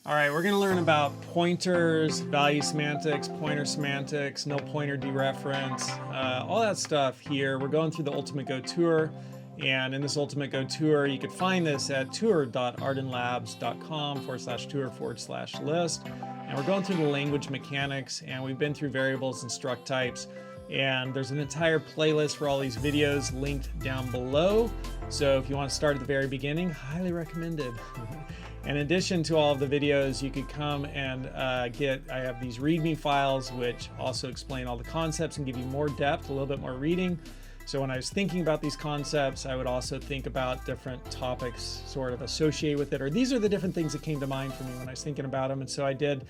All right, we're going to learn about pointers, value semantics, pointer semantics, no pointer dereference, all that stuff here. We're going through the Ultimate Go Tour, and in this Ultimate Go Tour, you can find this at tour.ardenlabs.com/tour/list. And we're going through the language mechanics, and we've been through variables and struct types. And there's an entire playlist for all these videos linked down below. So if you want to start at the very beginning, highly recommended. In addition to all of the videos, you could come and I have these README files which also explain all the concepts and give you more depth, a little bit more reading. So when I was thinking about these concepts, I would also think about different topics sort of associated with it, or these are the different things that came to mind for me when I was thinking about them. And so I did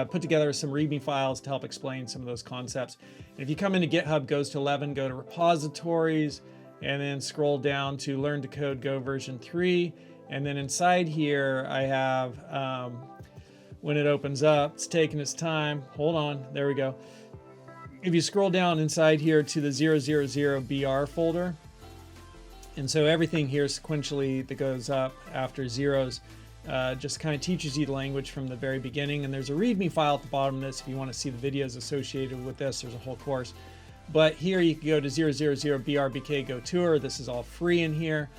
put together some README files to help explain some of those concepts. And if you come into GitHub, goes to 11, go to repositories, and then scroll down to Learn to Code Go version 3. And then inside here, I have, when it opens up, it's taking its time. Hold on, there we go. If you scroll down inside here to the 000BR folder, and so everything here sequentially that goes up after zeros just kind of teaches you the language from the very beginning. And there's a README file at the bottom of this if you want to see the videos associated with this. There's a whole course. But here you can go to 000BRBK Go Tour. This is all free in here.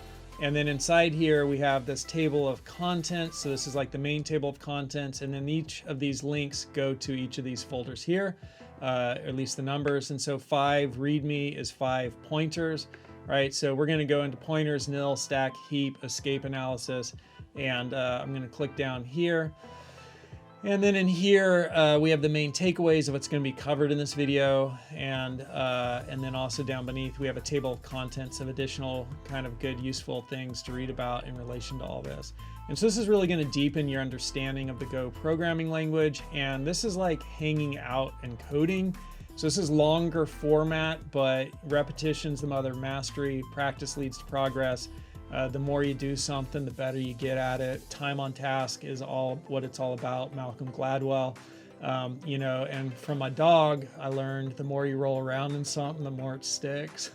And then inside here, we have this table of contents. So this is like the main table of contents. And then each of these links go to each of these folders here, at least the numbers. And so 5 README is 5 pointers, right? So we're going to go into pointers, nil, stack, heap, escape analysis. And I'm going to click down here. And then in here, we have the main takeaways of what's going to be covered in this video. And then also down beneath, we have a table of contents of additional kind of good, useful things to read about in relation to all this. And so this is really going to deepen your understanding of the Go programming language. And this is like hanging out and coding. So this is longer format, but repetition's the mother of mastery. Practice leads to progress. The more you do something, the better you get at it. Time on task is all what it's all about. Malcolm Gladwell, and from my dog, I learned the more you roll around in something, the more it sticks.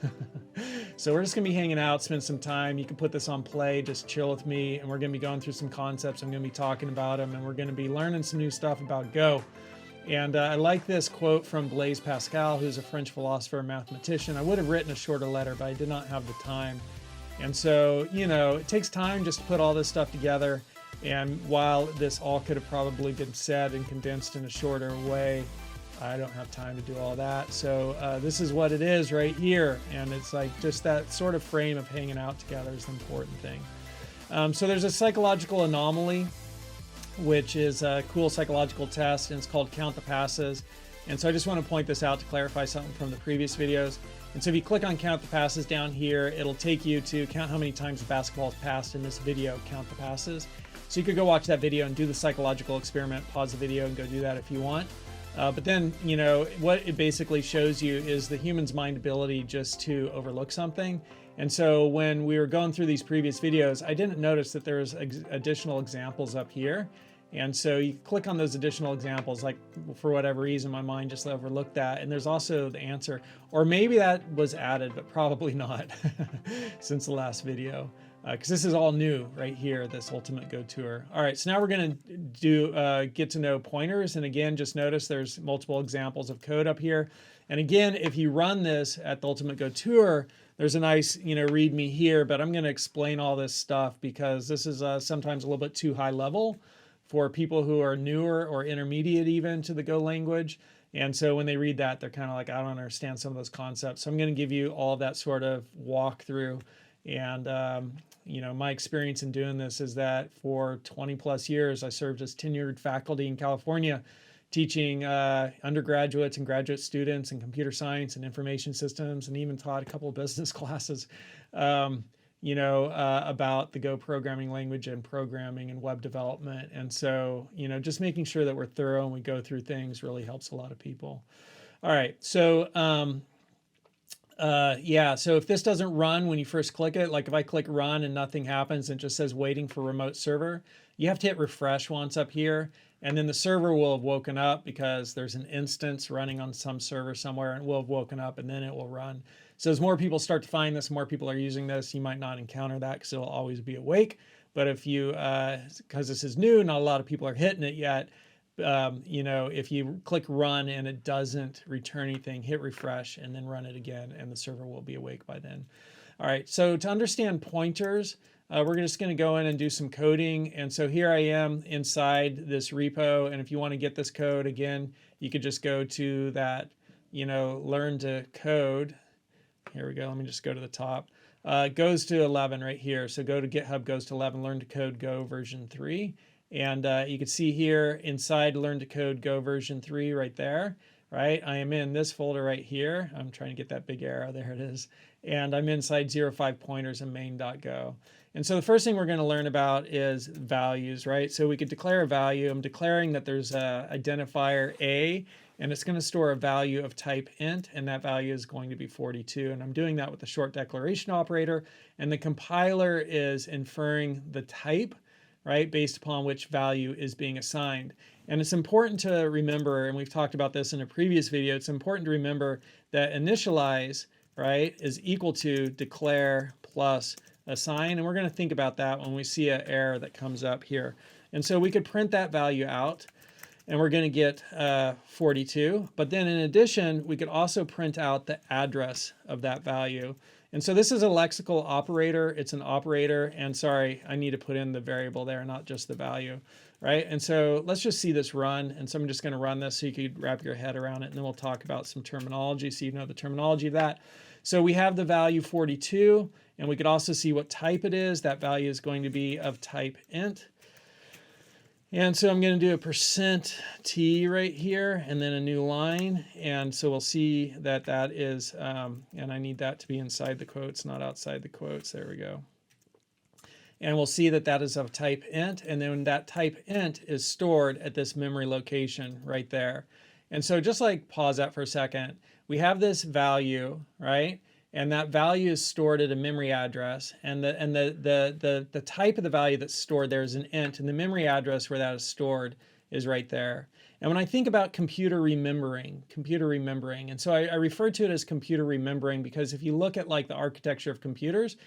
So we're just gonna be hanging out, spend some time. You can put this on play, just chill with me, and we're gonna be going through some concepts. I'm gonna be talking about them, and we're gonna be learning some new stuff about Go. And I like this quote from Blaise Pascal, who's a French philosopher and mathematician. I would have written a shorter letter, but I did not have the time. And so, it takes time just to put all this stuff together. And while this all could have probably been said and condensed in a shorter way, I don't have time to do all that. So this is what it is right here. And it's like just that sort of frame of hanging out together is the important thing. So there's a psychological anomaly, which is a cool psychological test, and it's called Count the Passes. And so I just want to point this out to clarify something from the previous videos. And so if you click on Count the Passes down here, it'll take you to count how many times the basketball is passed in this video, Count the Passes. So you could go watch that video and do the psychological experiment, pause the video and go do that if you want. But then, what it basically shows you is the human's mind ability just to overlook something. And so when we were going through these previous videos, I didn't notice that there's additional examples up here. And so you click on those additional examples, like for whatever reason, my mind just overlooked that. And there's also the answer, or maybe that was added, but probably not since the last video, because this is all new right here, this Ultimate Go Tour. All right, so now we're going to do get to know pointers. And again, just notice there's multiple examples of code up here. And again, if you run this at the Ultimate Go Tour, there's a nice, README here, but I'm going to explain all this stuff because this is sometimes a little bit too high level for people who are newer or intermediate even to the Go language. And so when they read that, they're kind of like, I don't understand some of those concepts. So I'm going to give you all of that sort of walkthrough. And, my experience in doing this is that for 20 plus years, I served as tenured faculty in California, teaching undergraduates and graduate students in computer science and information systems, and even taught a couple of business classes, about the Go programming language and programming and web development. And so, just making sure that we're thorough and we go through things really helps a lot of people. All right. So, so if this doesn't run when you first click it, like if I click run and nothing happens and it just says waiting for remote server, you have to hit refresh once up here. And then the server will have woken up because there's an instance running on some server somewhere, and will have woken up, and then it will run. So as more people start to find this, more people are using this, you might not encounter that because it'll always be awake. But if you, because this is new, not a lot of people are hitting it yet. You know, if you click run and it doesn't return anything, hit refresh and then run it again, and the server will be awake by then. All right, so to understand pointers, we're just going to go in and do some coding. And so here I am inside this repo. And if you want to get this code again, you could just go to that, you know, learn to code. Here we go. Let me just go to the top. It goes to 11 right here. So go to GitHub, goes to 11, learn to code Go version 3. And you can see here inside learn to code Go version 3 right there, right? I am in this folder right here. I'm trying to get that big arrow. There it is. And I'm inside 05 pointers and main.go. And so the first thing we're going to learn about is values, right? So we could declare a value. I'm declaring that there's a identifier A, and it's going to store a value of type int, and that value is going to be 42. And I'm doing that with the short declaration operator. And the compiler is inferring the type, right, based upon which value is being assigned. And it's important to remember, and we've talked about this in a previous video, it's important to remember that initialize, right, is equal to declare plus assign. And we're going to think about that when we see an error that comes up here. And so we could print that value out, and we're going to get 42. But then in addition, we could also print out the address of that value. And so this is a lexical operator. It's an operator. And sorry, I need to put in the variable there, not just the value, right? And so let's just see this run. And so I'm just going to run this so you could wrap your head around it. And then we'll talk about some terminology so you know the terminology of that. So we have the value 42, and we could also see what type it is. That value is going to be of type int. And so I'm going to do a %t right here and then a new line. And so we'll see that that is, and I need that to be inside the quotes, not outside the quotes. There we go. And we'll see that that is of type int. And then that type int is stored at this memory location right there. And so just like pause that for a second, we have this value, right? And that value is stored at a memory address, and the type of the value that's stored there is an int, and the memory address where that is stored is right there. And when I think about computer remembering, and so I refer to it as computer remembering because if you look at like the architecture of computers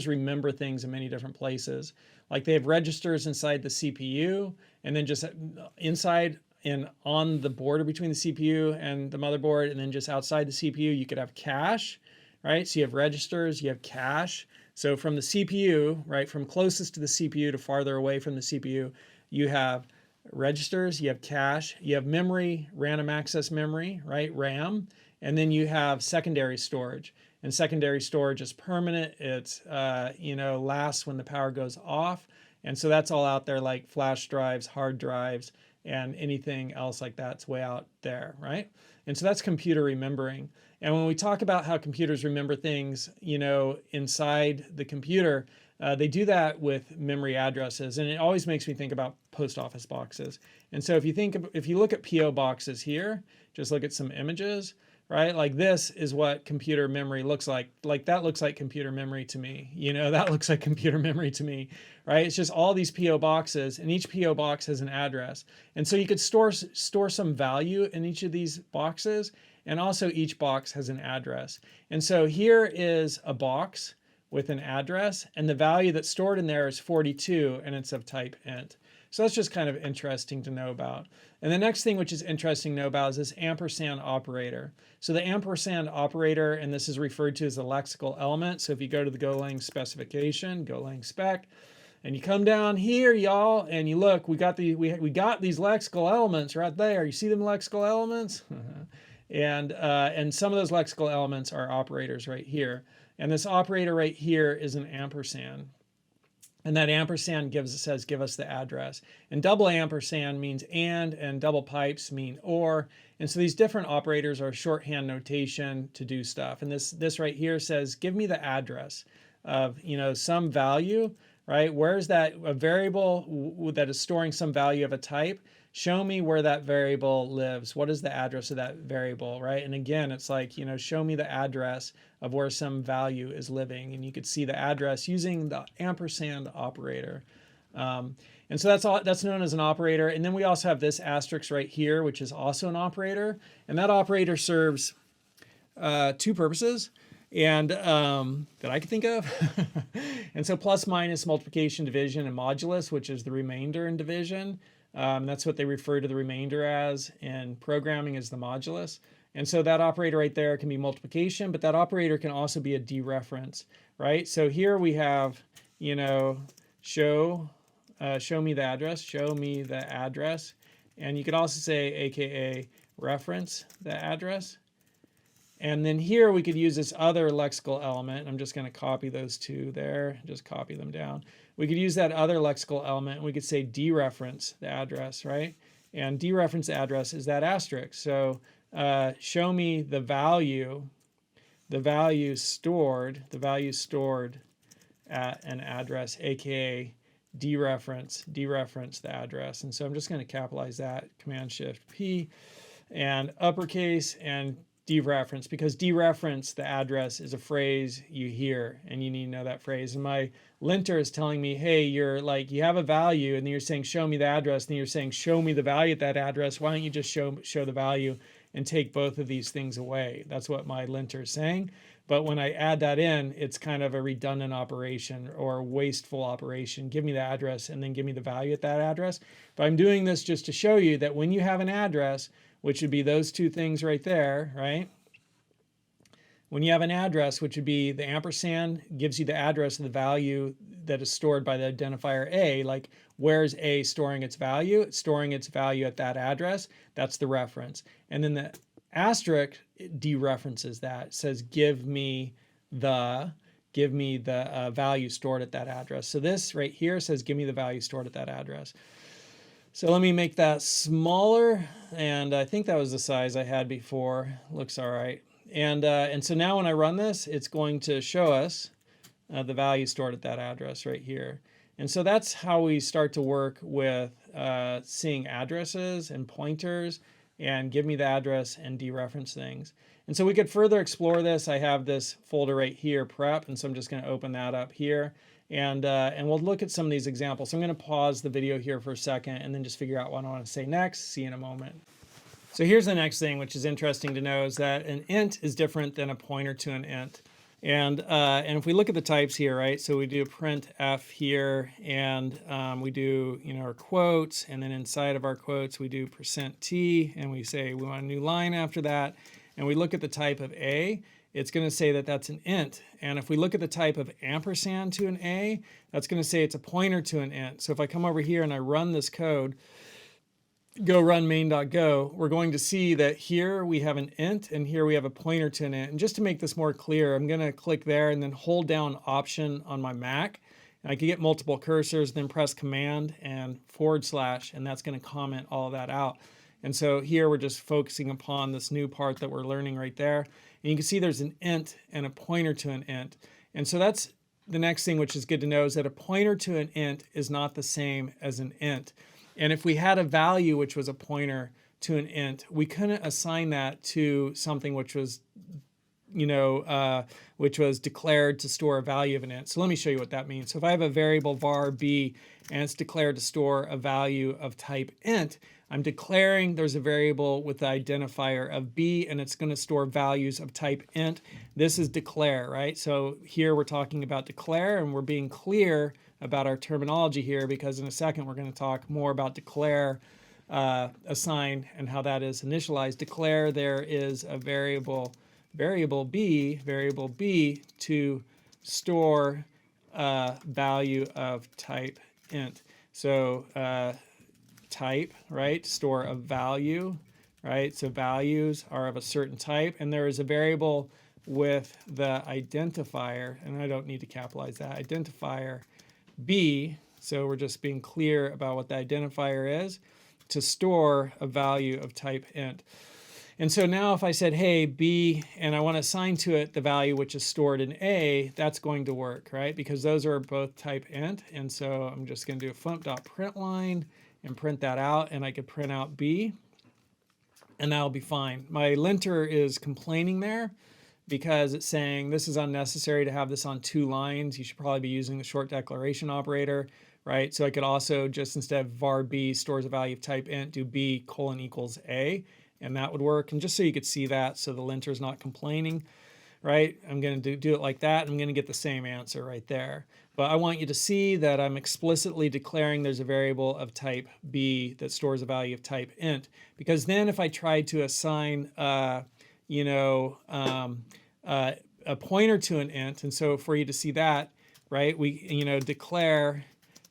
remember things in many different places. Like they have registers inside the CPU, and then just inside and on the border between the CPU and the motherboard, and then just outside the CPU, you could have cache. Right, so you have registers, you have cache. So from the CPU, right, from closest to the CPU to farther away from the CPU, you have registers, you have cache, you have memory, random access memory, right, RAM, and then you have secondary storage. And secondary storage is permanent. It's, you know, lasts when the power goes off. And so that's all out there like flash drives, hard drives, and anything else like that's way out there, right? And so that's computer remembering. And when we talk about how computers remember things, you know, inside the computer, they do that with memory addresses. And it always makes me think about post office boxes. And so if you look at PO boxes here, just look at some images, right? Like this is what computer memory looks like. Like that looks like computer memory to me. You know, that looks like computer memory to me, right? It's just all these PO boxes, and each PO box has an address. And so you could store some value in each of these boxes, and also each box has an address. And so here is a box with an address, and the value that's stored in there is 42, and it's of type int. So that's just kind of interesting to know about. And the next thing which is interesting to know about is this ampersand operator. So the ampersand operator, and this is referred to as a lexical element. So if you go to the Golang specification, Golang spec, and you come down here, y'all, and you look, we got these lexical elements right there. You see them lexical elements? And some of those lexical elements are operators right here. And this operator right here is an ampersand. And that ampersand says give us the address. And double ampersand means and double pipes mean or. And so these different operators are shorthand notation to do stuff. And this right here says give me the address of, you know, some value, right? Where is that a variable that is storing some value of a type? Show me where that variable lives. What is the address of that variable, right? And again, it's like, you know, show me the address of where some value is living. And you could see the address using the ampersand operator. And so that's known as an operator. And then we also have this asterisk right here, which is also an operator. And that operator serves two purposes. and that I could think of. And so plus, minus, multiplication, division, and modulus, which is the remainder in division. That's what they refer to the remainder as in programming, as the modulus. And so that operator right there can be multiplication, but that operator can also be a dereference, right? So here we have, you know, show me the address, show me the address. And you could also say AKA reference the address. And then here we could use this other lexical element. I'm just going to copy those two there, just copy them down. We could use that other lexical element. And we could say dereference the address, right? And dereference the address is that asterisk. So show me the value stored at an address, aka dereference the address. And so I'm just going to capitalize that, Command-Shift-P, and uppercase, and dereference, because dereference the address is a phrase you hear and you need to know that phrase. And my linter is telling me, hey, you're like, you have a value and then you're saying show me the address, and then you're saying show me the value at that address. Why don't you just show the value and take both of these things away? That's what my linter is saying. But when I add that in, it's kind of a redundant operation or a wasteful operation. Give me the address and then give me the value at that address. But I'm doing this just to show you that when you have an address, which would be those two things right there, right? When you have an address, which would be the ampersand, gives you the address of the value that is stored by the identifier A. Like, where's A storing its value? It's storing its value at that address. That's the reference. And then the asterisk dereferences that. It says give me the value stored at that address. So this right here says give me the value stored at that address. So let me make that smaller, and I think that was the size I had before. Looks all right. And so now when I run this, it's going to show us the value stored at that address right here. And so that's how we start to work with seeing addresses and pointers, and give me the address and dereference things. And so we could further explore this. I have this folder right here, prep, and so I'm just going to open that up here. And we'll look at some of these examples. So I'm going to pause the video here for a second and then just figure out what I want to say next. See you in a moment. So here's the next thing, which is interesting to know, is that an int is different than a pointer to an int. And if we look at the types here, right? So we do printf here, and we do, you know, our quotes, and then inside of our quotes we do %t, and we say we want a new line after that. And we look at the type of A. It's going to say that that's an int. And if we look at the type of ampersand to an A, that's going to say it's a pointer to an int. So if I come over here and I run this code, go run main.go, we're going to see that here we have an int and here we have a pointer to an int. And just to make this more clear, I'm going to click there and then hold down Option on my Mac. And I can get multiple cursors, then press Command and /, and that's going to comment all of that out. And so here we're just focusing upon this new part that we're learning right there. And you can see there's an int and a pointer to an int. And so that's the next thing, which is good to know, is that a pointer to an int is not the same as an int. And if we had a value which was a pointer to an int, we couldn't assign that to something which was, you know, which was declared to store a value of an int. So let me show you what that means. So if I have a variable var b and it's declared to store a value of type int, I'm declaring there's a variable with the identifier of b, and it's going to store values of type int. This is declare, right? So here we're talking about declare, and we're being clear about our terminology here, because in a second we're going to talk more about declare, assign, and how that is initialized. Declare there is a variable b to store value of type int. So type, right? Store a value, right? So values are of a certain type, and there is a variable with the identifier, and I don't need to capitalize that, identifier b, so we're just being clear about what the identifier is, to store a value of type int. And so now if I said, hey, b, and I want to assign to it the value which is stored in a, that's going to work, right? Because those are both type int. And so I'm just going to do func.println and print that out, and I could print out b, and that'll be fine. My linter is complaining there because it's saying this is unnecessary to have this on 2 lines. You should probably be using the short declaration operator, right? So I could also just, instead of var b stores a value of type int, do b : =a, and that would work. And just so you could see that, so the linter is not complaining. right? I'm going to do it like that, and I'm going to get the same answer right there. But I want you to see that I'm explicitly declaring there's a variable of type B that stores a value of type int. Because then if I tried to assign, a pointer to an int, and so for you to see that, right, we, declare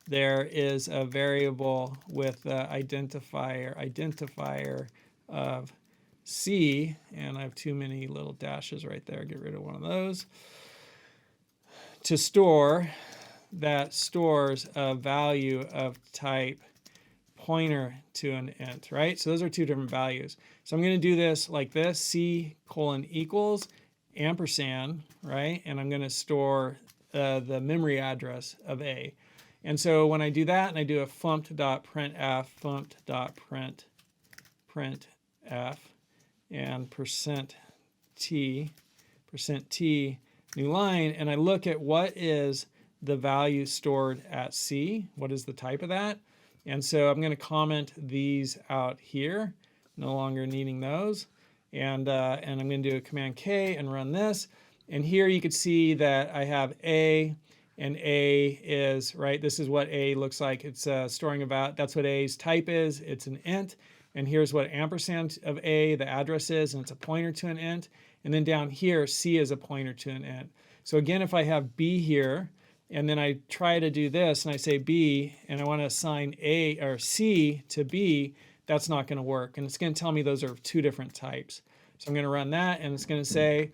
there is a variable with the identifier of C, and I have too many little dashes right there, get rid of one of those, to store, that stores a value of type pointer to an int, right? So those are two different values. So I'm going to do this like this, C colon equals ampersand, right? And I'm going to store the memory address of A. And so when I do that and I do a funct.printf, funct.printf, and %t, new line, and I look at what is the value stored at C, what is the type of that? And so I'm going to comment these out here, no longer needing those. And I'm going to do a Command K and run this. And here you can see that I have A, and A is, right, this is what A looks like. It's storing about, that's what A's type is. It's an int. And here's what ampersand of A, the address is, and it's a pointer to an int. And then down here, C is a pointer to an int. So again, if I have B here, and then I try to do this, and I say B, and I want to assign A or C to B, that's not going to work. And it's going to tell me those are two different types. So I'm going to run that, and it's going to say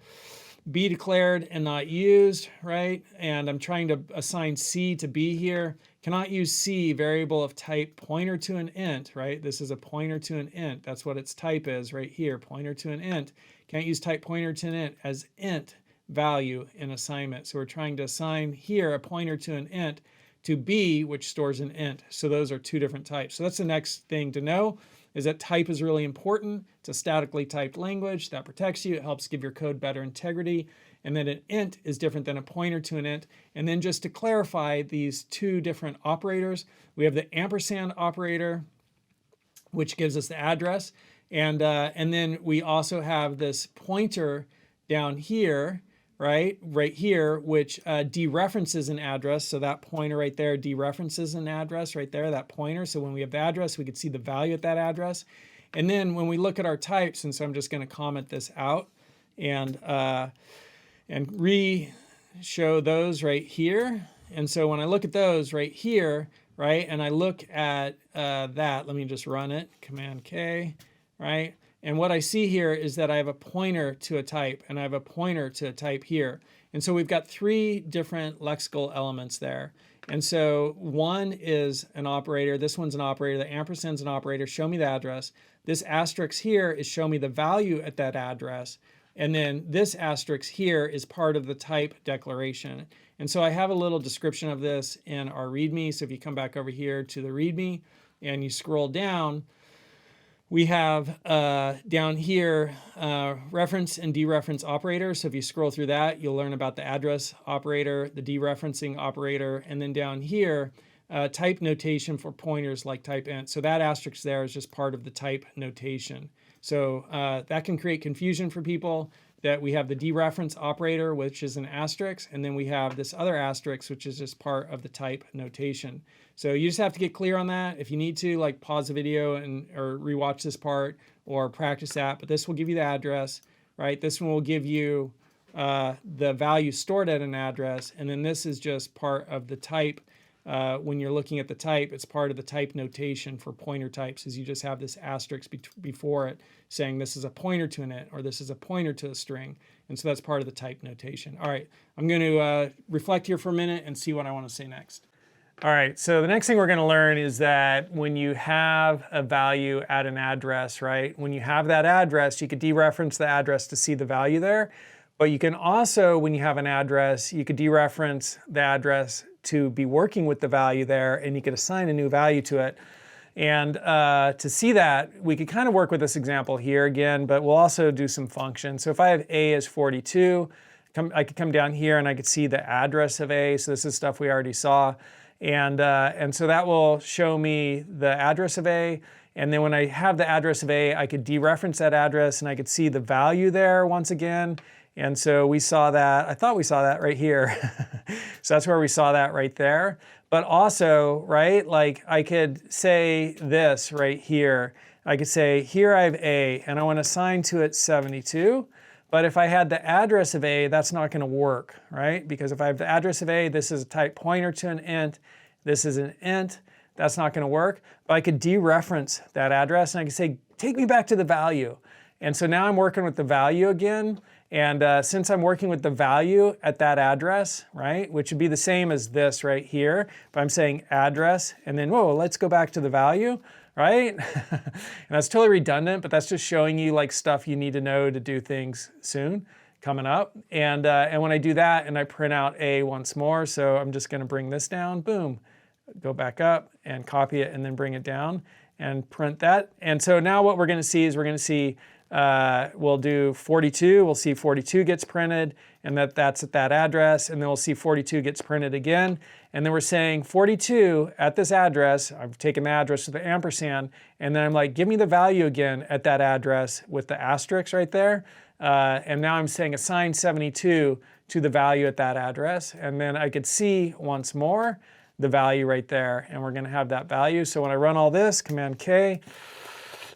B declared and not used, right? And I'm trying to assign C to B here. Cannot use C, variable of type pointer to an int, right? This is a pointer to an int. That's what its type is right here, pointer to an int. Can't use type pointer to an int as int value in assignment. So we're trying to assign here a pointer to an int to B, which stores an int. So those are two different types. So that's the next thing to know, is that type is really important. It's a statically typed language that protects you. It helps give your code better integrity. And then an int is different than a pointer to an int. And then just to clarify these two different operators, we have the ampersand operator, which gives us the address. And then we also have this pointer down here, right here, which dereferences an address. So that pointer right there dereferences an address right there, that pointer. So when we have the address, we could see the value at that address. And then when we look at our types, and so I'm just going to comment this out and re-show those right here. And so when I look at those right here, right, and I look at that, let me just run it, Command K, right? And what I see here is that I have a pointer to a type, and I have a pointer to a type here. And so we've got three different lexical elements there. And so one is an operator. This one's an operator. The ampersand's an operator. Show me the address. This asterisk here is show me the value at that address. And then this asterisk here is part of the type declaration. And so I have a little description of this in our README. So if you come back over here to the README and you scroll down, we have down here reference and dereference operators. So if you scroll through that, you'll learn about the address operator, the dereferencing operator, and then down here, type notation for pointers like type int. So that asterisk there is just part of the type notation. So that can create confusion for people, that we have the dereference operator, which is an asterisk, and then we have this other asterisk, which is just part of the type notation. So you just have to get clear on that. If you need to, like, pause the video or rewatch this part or practice that. But this will give you the address, right? This one will give you the value stored at an address, and then this is just part of the type. When you're looking at the type, it's part of the type notation for pointer types, is you just have this asterisk before it saying this is a pointer to an int or this is a pointer to a string. And so that's part of the type notation. All right, I'm going to reflect here for a minute and see what I want to say next. All right, so the next thing we're going to learn is that when you have a value at an address, right, when you have that address, you could dereference the address to see the value there. But you can also, when you have an address, you could dereference the address to be working with the value there, and you could assign a new value to it. And to see that, we could kind of work with this example here again, but we'll also do some functions. So if I have A as 42, I could come down here and I could see the address of A. So this is stuff we already saw. And so that will show me the address of A. And then when I have the address of A, I could dereference that address and I could see the value there once again. And so we saw that, I thought we saw that right here. So that's where we saw that right there. But also, right, like I could say this right here. I could say, here I have A, and I want to assign to it 72. But if I had the address of A, that's not going to work, right? Because if I have the address of A, this is a type pointer to an int, this is an int, that's not going to work. But I could dereference that address, and I could say, take me back to the value. And so now I'm working with the value again. And since I'm working with the value at that address, right, which would be the same as this right here, but I'm saying address, and then, whoa, let's go back to the value, right? And that's totally redundant, but that's just showing you like stuff you need to know to do things soon coming up. And when I do that and I print out A once more, so I'm just going to bring this down, boom, go back up and copy it and then bring it down and print that. And so now what we're going to see is we're going to see we'll do 42, we'll see 42 gets printed, and that's at that address, and then we'll see 42 gets printed again, and then we're saying 42 at this address, I've taken the address with the ampersand, and then I'm like, give me the value again at that address with the asterisk right there, and now I'm saying assign 72 to the value at that address, and then I could see once more the value right there, and we're gonna have that value. So when I run all this, Command K,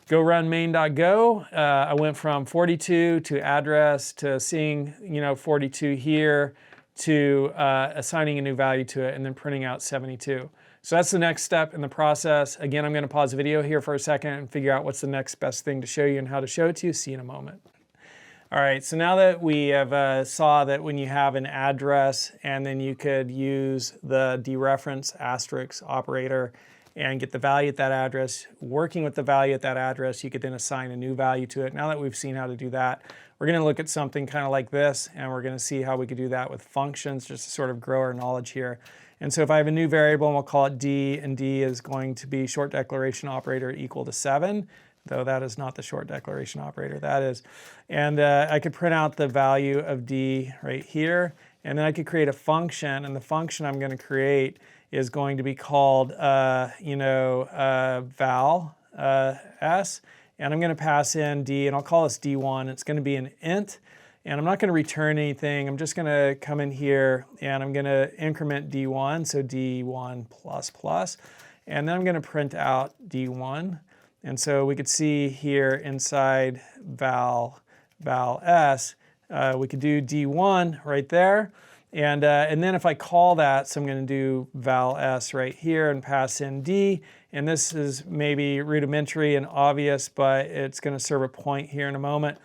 go run main.go. I went from 42 to address to seeing 42 here to assigning a new value to it and then printing out 72. So that's the next step in the process. Again, I'm going to pause the video here for a second and figure out what's the next best thing to show you and how to show it to you. See you in a moment. All right, so now that we have saw that when you have an address and then you could use the dereference asterisk operator and get the value at that address. Working with the value at that address, you could then assign a new value to it. Now that we've seen how to do that, we're going to look at something kind of like this, and we're going to see how we could do that with functions, just to sort of grow our knowledge here. And so if I have a new variable, and we'll call it D, and D is going to be short declaration operator equal to 7, though that is not the short declaration operator, that is. And I could print out the value of D right here, and then I could create a function, and the function I'm going to create is going to be called, val s, and I'm going to pass in D, and I'll call this D1. It's going to be an int, and I'm not going to return anything. I'm just going to come in here, and I'm going to increment D1, so D1 plus plus, and then I'm going to print out D1. And so we could see here inside val s, we could do D1 right there. And then if I call that, so I'm going to do val s right here and pass in D. And this is maybe rudimentary and obvious, but it's going to serve a point here in a moment.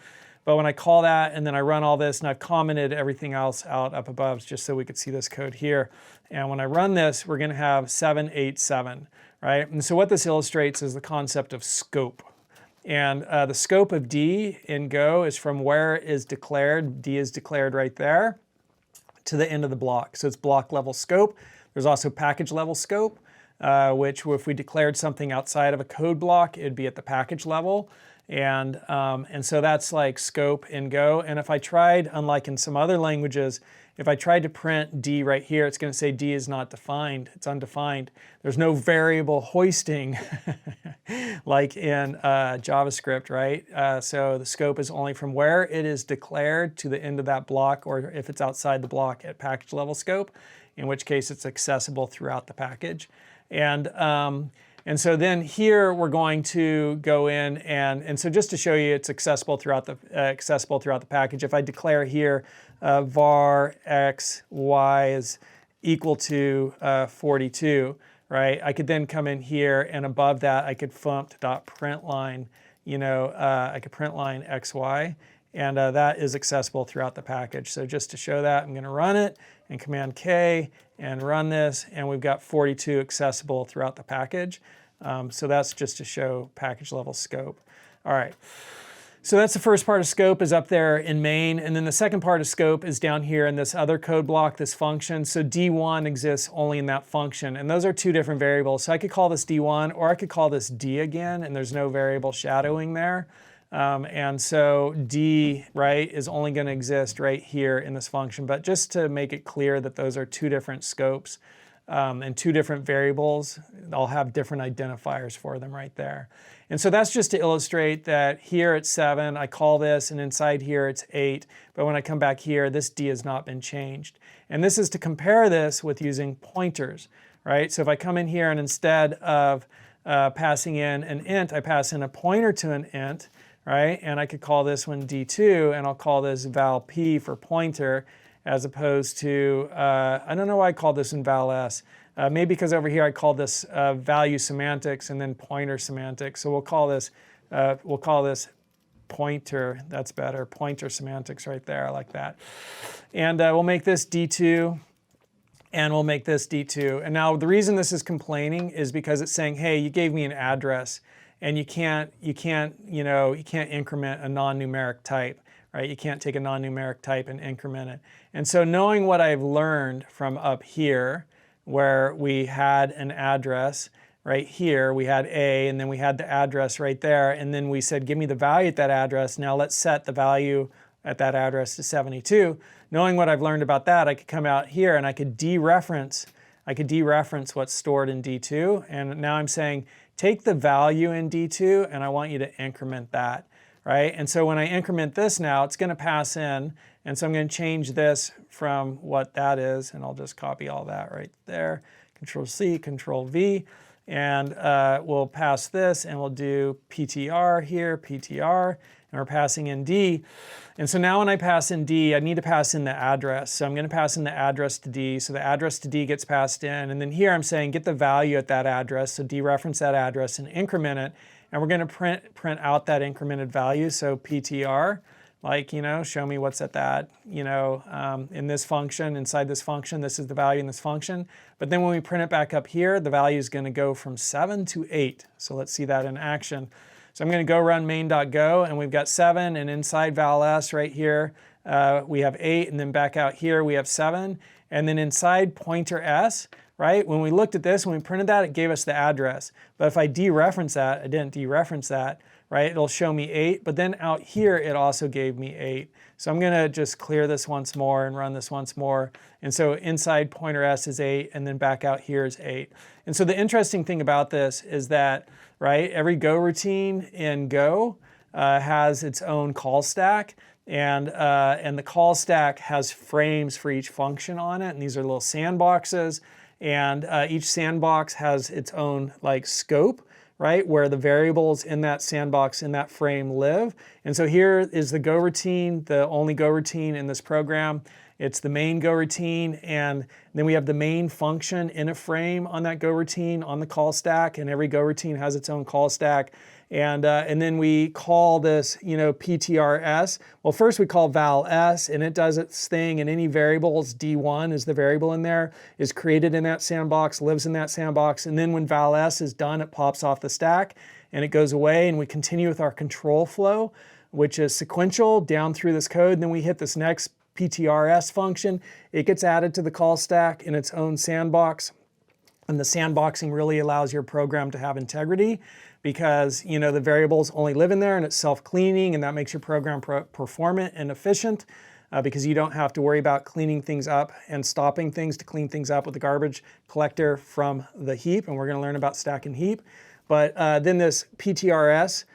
But when I call that and then I run all this, and I've commented everything else out up above just so we could see this code here. And when I run this, we're going to have 787, right? And so what this illustrates is the concept of scope. And the scope of D in Go is from where it is declared, D is declared right there, to the end of the block. So it's block level scope. There's also package level scope, which if we declared something outside of a code block, it'd be at the package level. And so that's like scope in Go. And if I tried, unlike in some other languages, if I tried to print D right here, it's going to say D is not defined. It's undefined. There's no variable hoisting like in JavaScript, right? So the scope is only from where it is declared to the end of that block, or if it's outside the block at package level scope, in which case it's accessible throughout the package. And so then here we're going to go in and so just to show you it's accessible throughout the package. If I declare here var x y is equal to 42, right? I could then come in here and above that I could funct.println, I could println xy, and that is accessible throughout the package. So just to show that, I'm going to run it and Command K and run this, and we've got 42 accessible throughout the package. So that's just to show package level scope. All right. So that's the first part of scope is up there in main, and then the second part of scope is down here in this other code block, this function. So D1 exists only in that function, and those are two different variables. So I could call this D1, or I could call this D again, and there's no variable shadowing there. And so D, right, is only going to exist right here in this function. But just to make it clear that those are two different scopes, and 2 different variables, I'll have different identifiers for them right there. And so that's just to illustrate that here it's 7, I call this, and inside here it's 8, but when I come back here, this D has not been changed. And this is to compare this with using pointers, right? So if I come in here and instead of passing in an int, I pass in a pointer to an int, right? And I could call this one D2, and I'll call this val P for pointer, as opposed to, I don't know why I called this in val S. Maybe because over here I called this value semantics and then pointer semantics. So we'll call this pointer. That's better. Pointer semantics right there. I like that. And we'll make this D2, and we'll make this D2. And now the reason this is complaining is because it's saying, hey, you gave me an address, and you can't increment a non-numeric type. Right? You can't take a non-numeric type and increment it. And so knowing what I've learned from up here, where we had an address right here, we had A, and then we had the address right there, and then we said, give me the value at that address. Now let's set the value at that address to 72. Knowing what I've learned about that, I could come out here and I could dereference what's stored in D2. And now I'm saying, take the value in D2, and I want you to increment that. Right? And so when I increment this now, it's going to pass in, and so I'm going to change this from what that is, and I'll just copy all that right there. Control-C, Control-V, and we'll pass this, and we'll do PTR here, PTR, and we're passing in D. And so now when I pass in D, I need to pass in the address. So I'm going to pass in the address to D, so the address to D gets passed in, and then here I'm saying get the value at that address, so dereference that address and increment it. And we're going to print out that incremented value, so PTR, like, show me what's at that, in this function, inside this function, this is the value in this function. But then when we print it back up here, the value is going to go from 7 to 8. So let's see that in action. So I'm going to go run main.go, and we've got 7, and inside val s right here, we have 8, and then back out here we have 7. And then inside pointer s, right? When we looked at this, when we printed that, it gave us the address. But if I dereference that, I didn't dereference that, right? It'll show me 8, but then out here, it also gave me 8. So I'm gonna just clear this once more and run this once more. And so inside pointer s is 8, and then back out here is 8. And so the interesting thing about this is that, right, every Go routine in Go has its own call stack. And the call stack has frames for each function on it, and these are little sandboxes. And each sandbox has its own scope, right, where the variables in that sandbox, in that frame live. And so here is the Go routine, the only Go routine in this program. It's the main Go routine, and then we have the main function in a frame on that Go routine on the call stack, and every Go routine has its own call stack. And then we call this, PTRS. Well, first we call val s, and it does its thing, and any variables, D1 is the variable in there, is created in that sandbox, lives in that sandbox, and then when val s is done, it pops off the stack, and it goes away, and we continue with our control flow, which is sequential down through this code, and then we hit this next PTRS function. It gets added to the call stack in its own sandbox, and the sandboxing really allows your program to have integrity, because the variables only live in there, and it's self-cleaning, and that makes your program performant and efficient, because you don't have to worry about cleaning things up and stopping things to clean things up with the garbage collector from the heap, and we're going to learn about stack and heap. But then this PTRS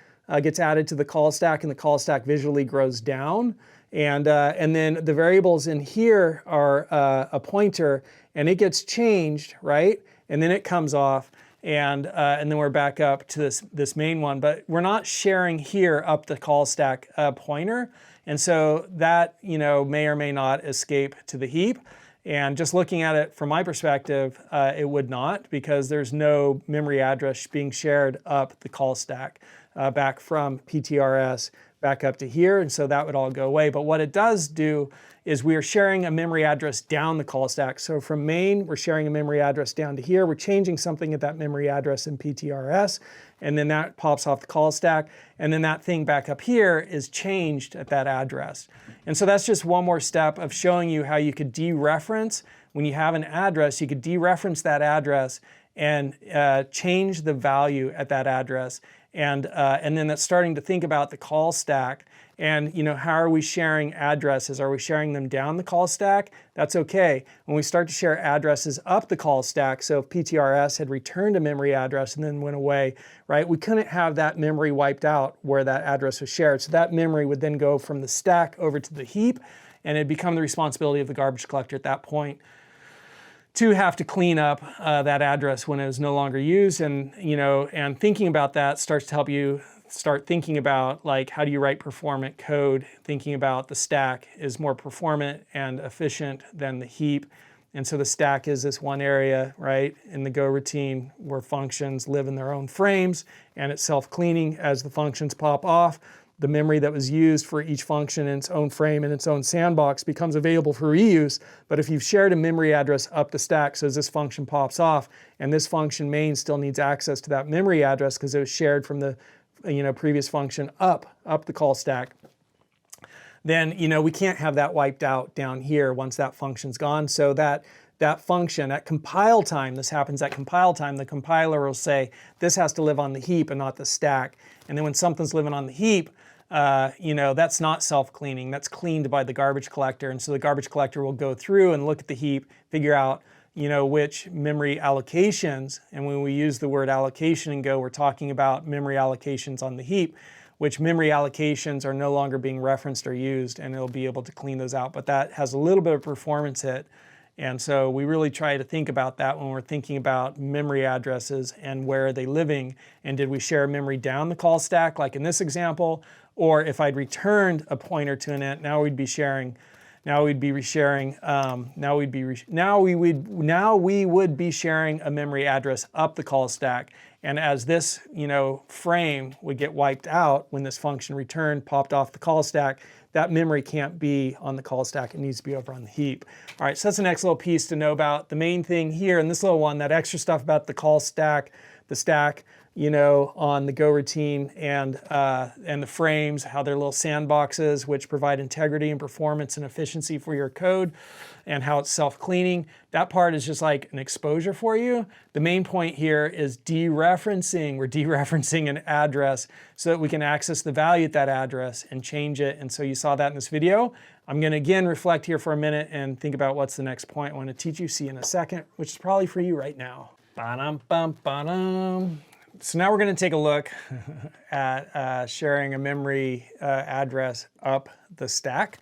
gets added to the call stack, and the call stack visually grows down, and then the variables in here are a pointer, and it gets changed, right? And then it comes off. And then we're back up to this main one, but we're not sharing here up the call stack pointer, and so that may or may not escape to the heap. And just looking at it from my perspective, it would not, because there's no memory address being shared up the call stack back from PTRS back up to here, and so that would all go away. But what it does do is we are sharing a memory address down the call stack. So from main, we're sharing a memory address down to here. We're changing something at that memory address in PTRS, and then that pops off the call stack, and then that thing back up here is changed at that address. And so that's just one more step of showing you how you could dereference. When you have an address, you could dereference that address and change the value at that address. and then that's starting to think about the call stack. And how are we sharing addresses? Are we sharing them down the call stack? That's okay. When we start to share addresses up the call stack, so if PTRS had returned a memory address and then went away, right? We couldn't have that memory wiped out where that address was shared. So that memory would then go from the stack over to the heap, and it'd become the responsibility of the garbage collector at that point to have to clean up that address when it was no longer used. And and thinking about that starts to help you start thinking about, like, how do you write performant code? Thinking about the stack is more performant and efficient than the heap. And so the stack is this one area, right, in the Go routine where functions live in their own frames, and it's self-cleaning as the functions pop off. The memory that was used for each function in its own frame and its own sandbox becomes available for reuse. But if you've shared a memory address up the stack, so as this function pops off, and this function main still needs access to that memory address because it was shared from the previous function up the call stack, then we can't have that wiped out down here once that function's gone. So that function at compile time, this happens at compile time, the compiler will say this has to live on the heap and not the stack. And then when something's living on the heap, that's not self-cleaning, that's cleaned by the garbage collector. And so the garbage collector will go through and look at the heap, figure out which memory allocations, and when we use the word allocation in Go, we're talking about memory allocations on the heap, which memory allocations are no longer being referenced or used, and it'll be able to clean those out. But that has a little bit of performance hit. And so we really try to think about that when we're thinking about memory addresses and where are they living, and did we share memory down the call stack like in this example, or if I'd returned a pointer to an int, now we would be sharing a memory address up the call stack. And as this, frame would get wiped out when this function returned, popped off the call stack, that memory can't be on the call stack. It needs to be over on the heap. All right, so that's the next little piece to know about. The main thing here in this little one, that extra stuff about the call stack, the stack, on the Go routine, and the frames, how they're little sandboxes which provide integrity and performance and efficiency for your code, and how it's self-cleaning. That part is just like an exposure for you. The main point here is dereferencing. We're dereferencing an address so that we can access the value at that address and change it. And so you saw that in this video. I'm going to again reflect here for a minute and think about what's the next point I want to teach you. See you in a second, which is probably for you right now. Ba-dum-bum-ba-dum. So now we're going to take a look at sharing a memory address up the stack.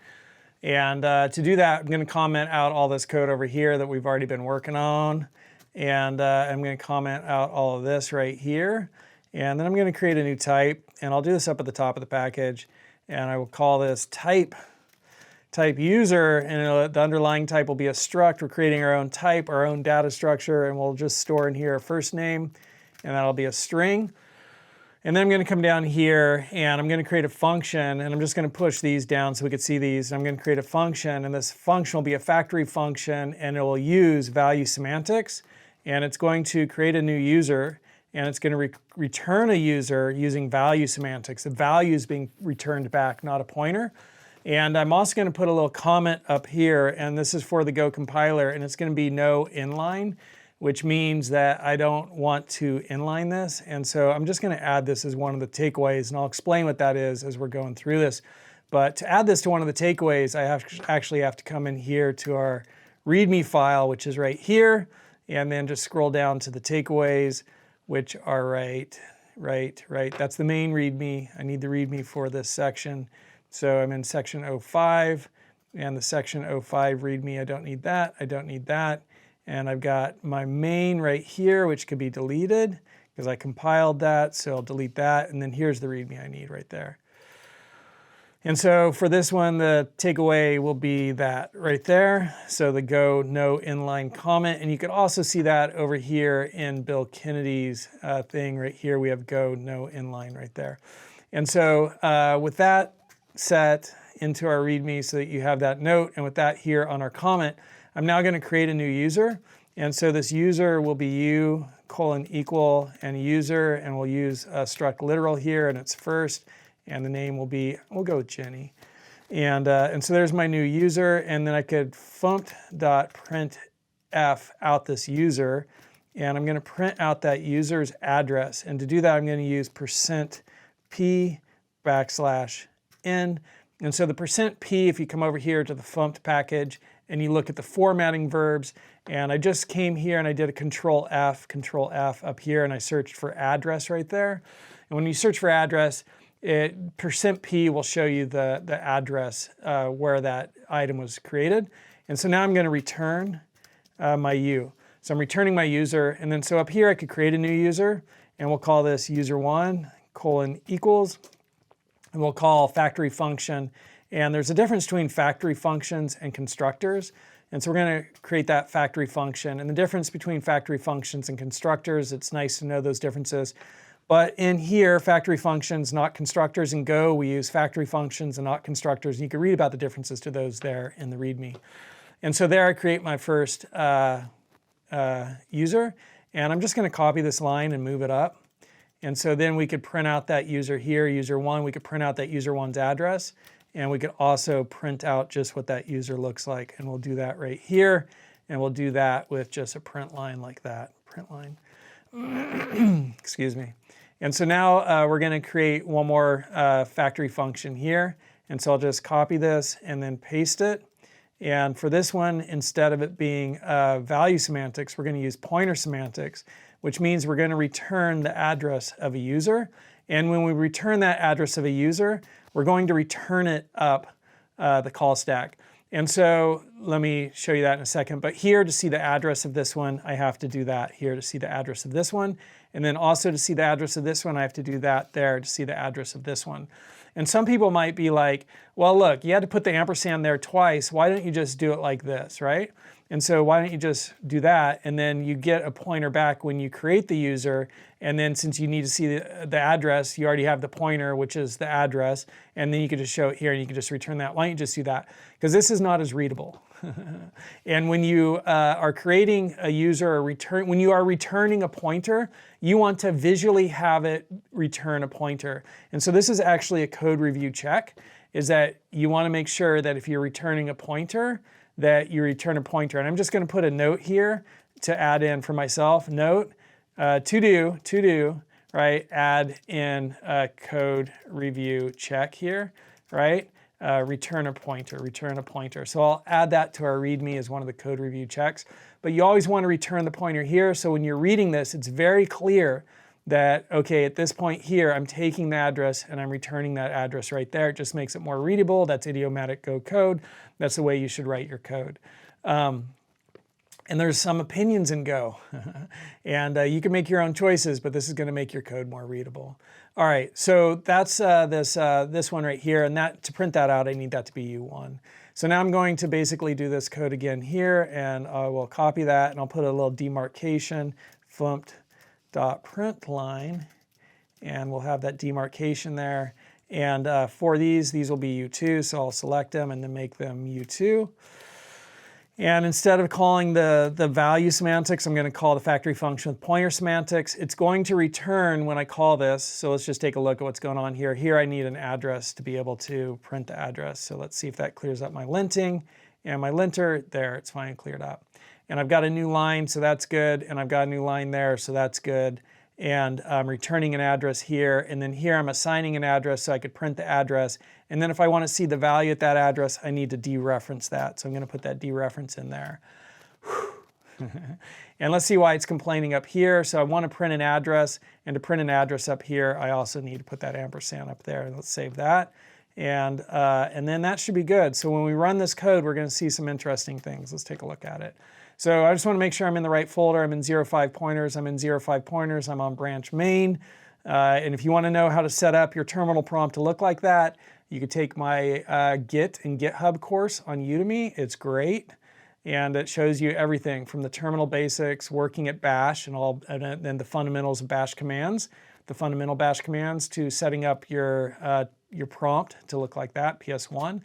And to do that, I'm going to comment out all this code over here that we've already been working on. And I'm going to comment out all of this right here. And then I'm going to create a new type. And I'll do this up at the top of the package. And I will call this type user. And the underlying type will be a struct. We're creating our own type, our own data structure. And we'll just store in here a first name. And that'll be a string. And then I'm going to come down here and I'm going to create a function, and I'm just going to push these down so we can see these. And I'm going to create a function, and this function will be a factory function, and it will use value semantics, and it's going to create a new user, and it's going to return a user using value semantics. The value is being returned back, not a pointer. And I'm also going to put a little comment up here, and this is for the Go compiler, and it's going to be no inline, which means that I don't want to inline this. And so I'm just going to add this as one of the takeaways, and I'll explain what that is as we're going through this. But to add this to one of the takeaways, I actually have to come in here to our README file, which is right here, and then just scroll down to the takeaways, which are right. That's the main README. I need the README for this section. So I'm in section 05, and the section 05 README, I don't need that, I don't need that. And I've got my main right here, which could be deleted because I compiled that, so I'll delete that. And then here's the README I need right there. And so for this one, the takeaway will be that right there. So the Go no inline comment. And you could also see that over here in Bill Kennedy's thing right here. We have Go no inline right there. And so with that set into our README so that you have that note, and with that here on our comment, I'm now going to create a new user. And so this user will be u : equal and user, and we'll use struct literal here, and it's first, and the name will be, we'll go with Jenny. And so there's my new user, and then I could funct.printf out this user, and I'm going to print out that user's address. And to do that, I'm going to use %p\n. And so the %p, if you come over here to the FUMPT package and you look at the formatting verbs, and I just came here and I did a Control F up here, and I searched for address right there. And when you search for address, %p will show you the address where that item was created. And so now I'm going to return my U. So I'm returning my user, and then so up here I could create a new user, and we'll call this user1 : equals, and we'll call factory function. And there's a difference between factory functions and constructors. And so we're going to create that factory function. And the difference between factory functions and constructors, it's nice to know those differences. But in here, factory functions, not constructors. In Go, we use factory functions and not constructors. And you can read about the differences to those there in the README. And so there I create my first user. And I'm just going to copy this line and move it up. And so then we could print out that user here, user1. We could print out that user1's address. And we could also print out just what that user looks like. And we'll do that right here. And we'll do that with just a print line like that. Print line. Excuse me. And so now we're going to create one more factory function here. And so I'll just copy this and then paste it. And for this one, instead of it being value semantics, we're going to use pointer semantics, which means we're going to return the address of a user. And when we return that address of a user, we're going to return it up the call stack. And so let me show you that in a second. But here, to see the address of this one, I have to do that here to see the address of this one. And then also to see the address of this one, I have to do that there to see the address of this one. And some people might be like, well, look, you had to put the ampersand there twice. Why don't you just do it like this, right? And so why don't you just do that, and then you get a pointer back when you create the user, and then since you need to see the address, you already have the pointer, which is the address, and then you could just show it here and you can just return that. Why don't you just do that? Because this is not as readable. And when you are creating a user or when you are returning a pointer, you want to visually have it return a pointer. And so this is actually a code review check, is that you want to make sure that if you're returning a pointer, that you return a pointer. And I'm just going to put a note here to add in for myself. Note, to do, right? Add in a code review check here, right? Return a pointer. So I'll add that to our README as one of the code review checks. But you always want to return the pointer here. So when you're reading this, it's very clear that, okay, at this point here, I'm taking the address and I'm returning that address right there. It just makes it more readable. That's idiomatic Go code. That's the way you should write your code. And there's some opinions in Go. And you can make your own choices, but this is going to make your code more readable. All right, so that's this one right here. And that to print that out, I need that to be U1. So now I'm going to basically do this code again here, and I will copy that, and I'll put a little demarcation, FUMPT.println, and we'll have that demarcation there. And for these will be U2, so I'll select them and then make them U2. And instead of calling the value semantics, I'm going to call the factory function with pointer semantics. It's going to return when I call this. So let's just take a look at what's going on here. Here I need an address to be able to print the address. So let's see if that clears up my linting. And my linter, there, it's fine, cleared up. And I've got a new line, so that's good. And I've got a new line there, so that's good. And I'm returning an address here. And then here I'm assigning an address so I could print the address. And then if I want to see the value at that address, I need to dereference that. So I'm going to put that dereference in there. And let's see why it's complaining up here. So I want to print an address. And to print an address up here, I also need to put that ampersand up there. Let's save that. And then that should be good. So when we run this code, we're going to see some interesting things. Let's take a look at it. So I just want to make sure I'm in the right folder. I'm in 05 pointers. I'm in 05 pointers. I'm on branch main. And if you want to know how to set up your terminal prompt to look like that, you could take my Git and GitHub course on Udemy. It's great. And it shows you everything from the terminal basics, working at bash, and then the fundamentals of bash commands, the fundamental bash commands, to setting up your prompt to look like that, PS1.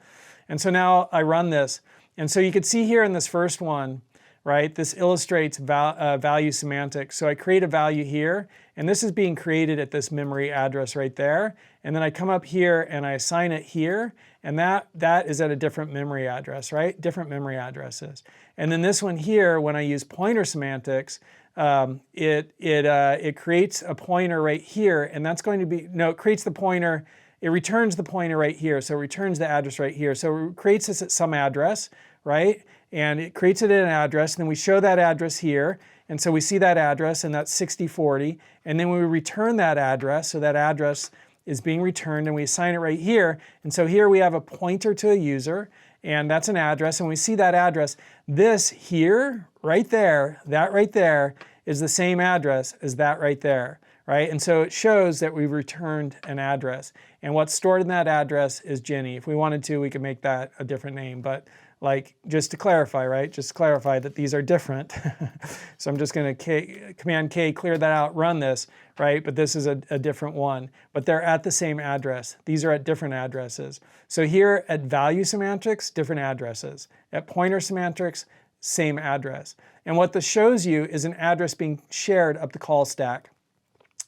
And so now I run this. And so you can see here in this first one, right, this illustrates value semantics. So I create a value here, and this is being created at this memory address right there. And then I come up here and I assign it here, and that is at a different memory address, right? Different memory addresses. And then this one here, when I use pointer semantics, it creates a pointer right here, and that's going to be, no, it creates the pointer, it returns the pointer right here, so it returns the address right here. So it creates this at some address, right? And it creates it at an address, and then we show that address here, and so we see that address, and that's 6040, and then we return that address, so that address is being returned, and we assign it right here, and so here we have a pointer to a user, and that's an address, and we see that address. This here, right there, that right there, is the same address as that right there, right? And so it shows that we've returned an address, and what's stored in that address is Jenny. If we wanted to, we could make that a different name, but like, just to clarify, right? Just to clarify that these are different. So I'm just gonna Command K, clear that out, run this, right? But this is a different one. But they're at the same address. These are at different addresses. So here at value semantics, different addresses. At pointer semantics, same address. And what this shows you is an address being shared up the call stack.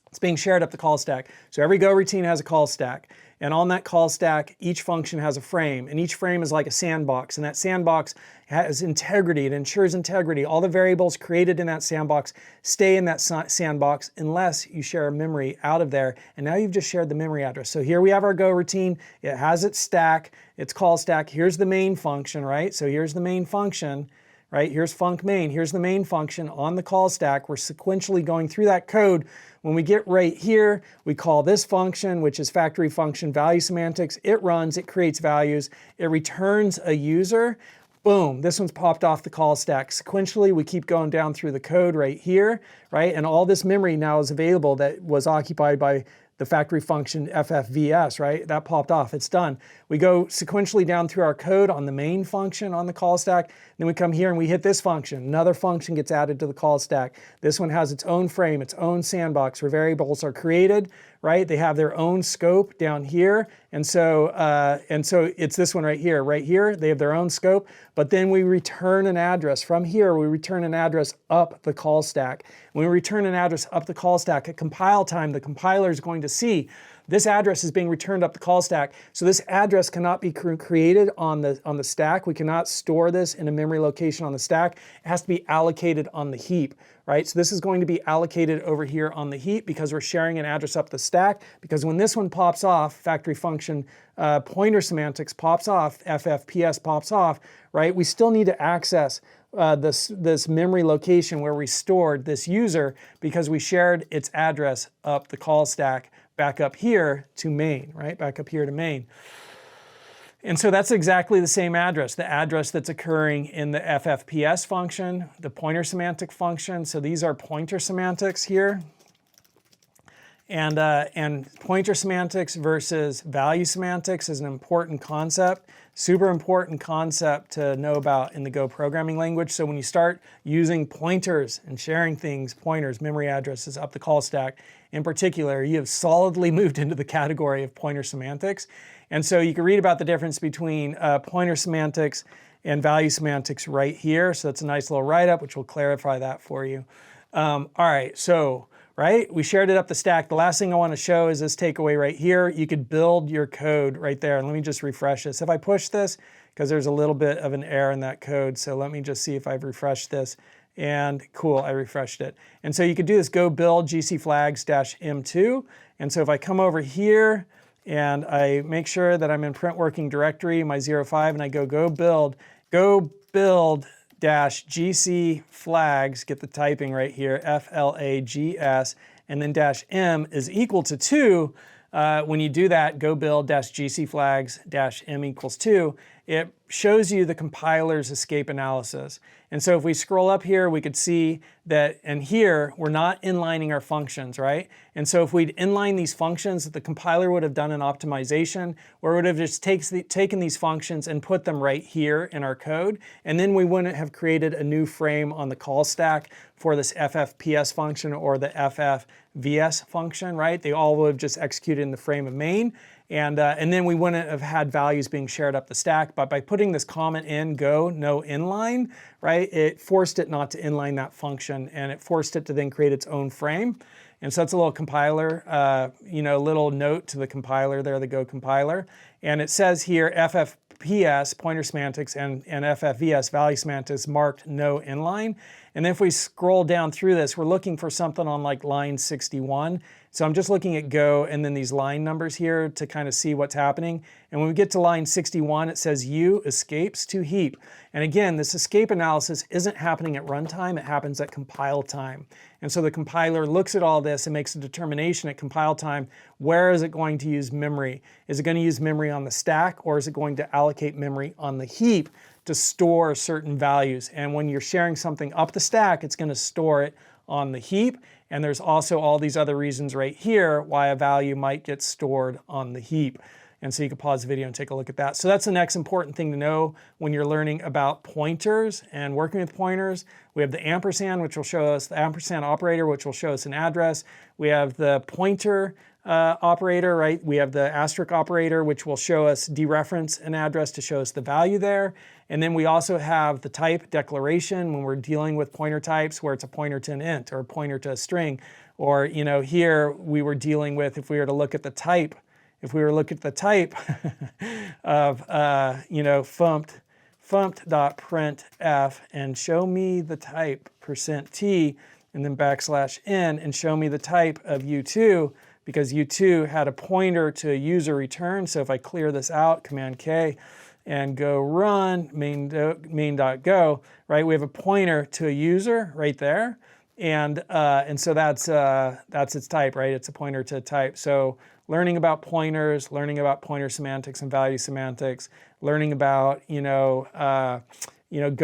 It's being shared up the call stack. So every Go routine has a call stack. And on that call stack, each function has a frame, and each frame is like a sandbox, and that sandbox has integrity. It ensures integrity. All the variables created in that sandbox stay in that sandbox unless you share a memory out of there, and now you've just shared the memory address. So here we have our Go routine. It has its stack, its call stack. Here's the main function, right? So here's the main function, right? Here's func main. Here's the main function on the call stack. We're sequentially going through that code. When we get right here, we call this function, which is factory function value semantics. It runs, it creates values, it returns a user. Boom, this one's popped off the call stack. Sequentially, we keep going down through the code right here, right? And all this memory now is available that was occupied by the factory function ffvs, right? That popped off, it's done. We go sequentially down through our code on the main function on the call stack. Then we come here and we hit this function. Another function gets added to the call stack. This one has its own frame, its own sandbox where variables are created, right? They have their own scope down here. And so it's this one right here. Right here, they have their own scope, but then we return an address. From here, we return an address up the call stack. When we return an address up the call stack, at compile time, the compiler is going to see this address is being returned up the call stack. So this address cannot be created on the stack. We cannot store this in a memory location on the stack. It has to be allocated on the heap, right? So this is going to be allocated over here on the heap because we're sharing an address up the stack. Because when this one pops off, factory function pointer semantics pops off, ffps pops off, right? We still need to access this memory location where we stored this user because we shared its address up the call stack back up here to main, right? Back up here to main. And so that's exactly the same address, the address that's occurring in the ffps function, the pointer semantic function. So these are pointer semantics here. And pointer semantics versus value semantics is an important concept, super important concept to know about in the Go programming language. So when you start using pointers and sharing things, pointers, memory addresses up the call stack, in particular, you have solidly moved into the category of pointer semantics. And so you can read about the difference between pointer semantics and value semantics right here. So that's a nice little write-up, which will clarify that for you. All right, so right, we shared it up the stack. The last thing I want to show is this takeaway right here. You could build your code right there. And let me just refresh this. If I push this, because there's a little bit of an error in that code, so let me just see if I've refreshed this. And cool, I refreshed it. And so you could do this go build gc flags -m2. And so if I come over here and I make sure that I'm in print working directory, my 05, and I go build -gc flags, get the typing right here, flags, and then -m is equal to 2. When you do that, go build -gc flags -m equals 2, it shows you the compiler's escape analysis. And so if we scroll up here, we could see that, and here, we're not inlining our functions, right? And so if we'd inline these functions, the compiler would have done an optimization, or it would have just taken these functions and put them right here in our code, and then we wouldn't have created a new frame on the call stack for this ffps function or the ffvs function, right? They all would have just executed in the frame of main, and then we wouldn't have had values being shared up the stack. But by putting this comment in, go, no inline, right, it forced it not to inline that function, and it forced it to then create its own frame. And so that's a little compiler, little note to the compiler there, the Go compiler. And it says here, ffps, pointer semantics, and ffvs, value semantics, marked no inline. And then if we scroll down through this, we're looking for something on like line 61. So I'm just looking at Go and then these line numbers here to kind of see what's happening. And when we get to line 61, it says U escapes to heap. And again, this escape analysis isn't happening at runtime, it happens at compile time. And so the compiler looks at all this and makes a determination at compile time, where is it going to use memory? Is it going to use memory on the stack, or is it going to allocate memory on the heap to store certain values? And when you're sharing something up the stack, it's going to store it on the heap. And there's also all these other reasons right here why a value might get stored on the heap. And so you can pause the video and take a look at that. So that's the next important thing to know when you're learning about pointers and working with pointers. We have the ampersand, which will show us the ampersand operator, which will show us an address. We have the pointer operator, right? We have the asterisk operator, which will show us dereference an address to show us the value there. And then we also have the type declaration when we're dealing with pointer types, where it's a pointer to an int or a pointer to a string. Or, you know, here we were dealing with, if we were to look at the type, of, you know, funct.printf and show me the type %t and then \n and show me the type of U2, because U2 had a pointer to a user return. So if I clear this out, Command K, and go run main.go, right? We have a pointer to a user right there. And so that's its type, right? It's a pointer to a type. So learning about pointers, learning about pointer semantics and value semantics, learning about, Go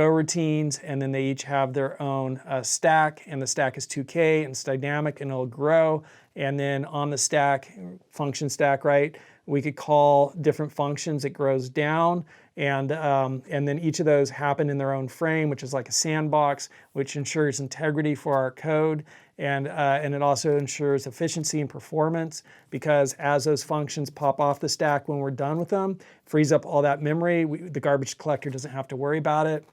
routines, and then they each have their own stack, and the stack is 2K and it's dynamic and it'll grow. And then on the stack, function stack, right? We could call different functions. It grows down, and then each of those happen in their own frame, which is like a sandbox, which ensures integrity for our code, and it also ensures efficiency and performance, because as those functions pop off the stack when we're done with them, frees up all that memory. The garbage collector doesn't have to worry about it,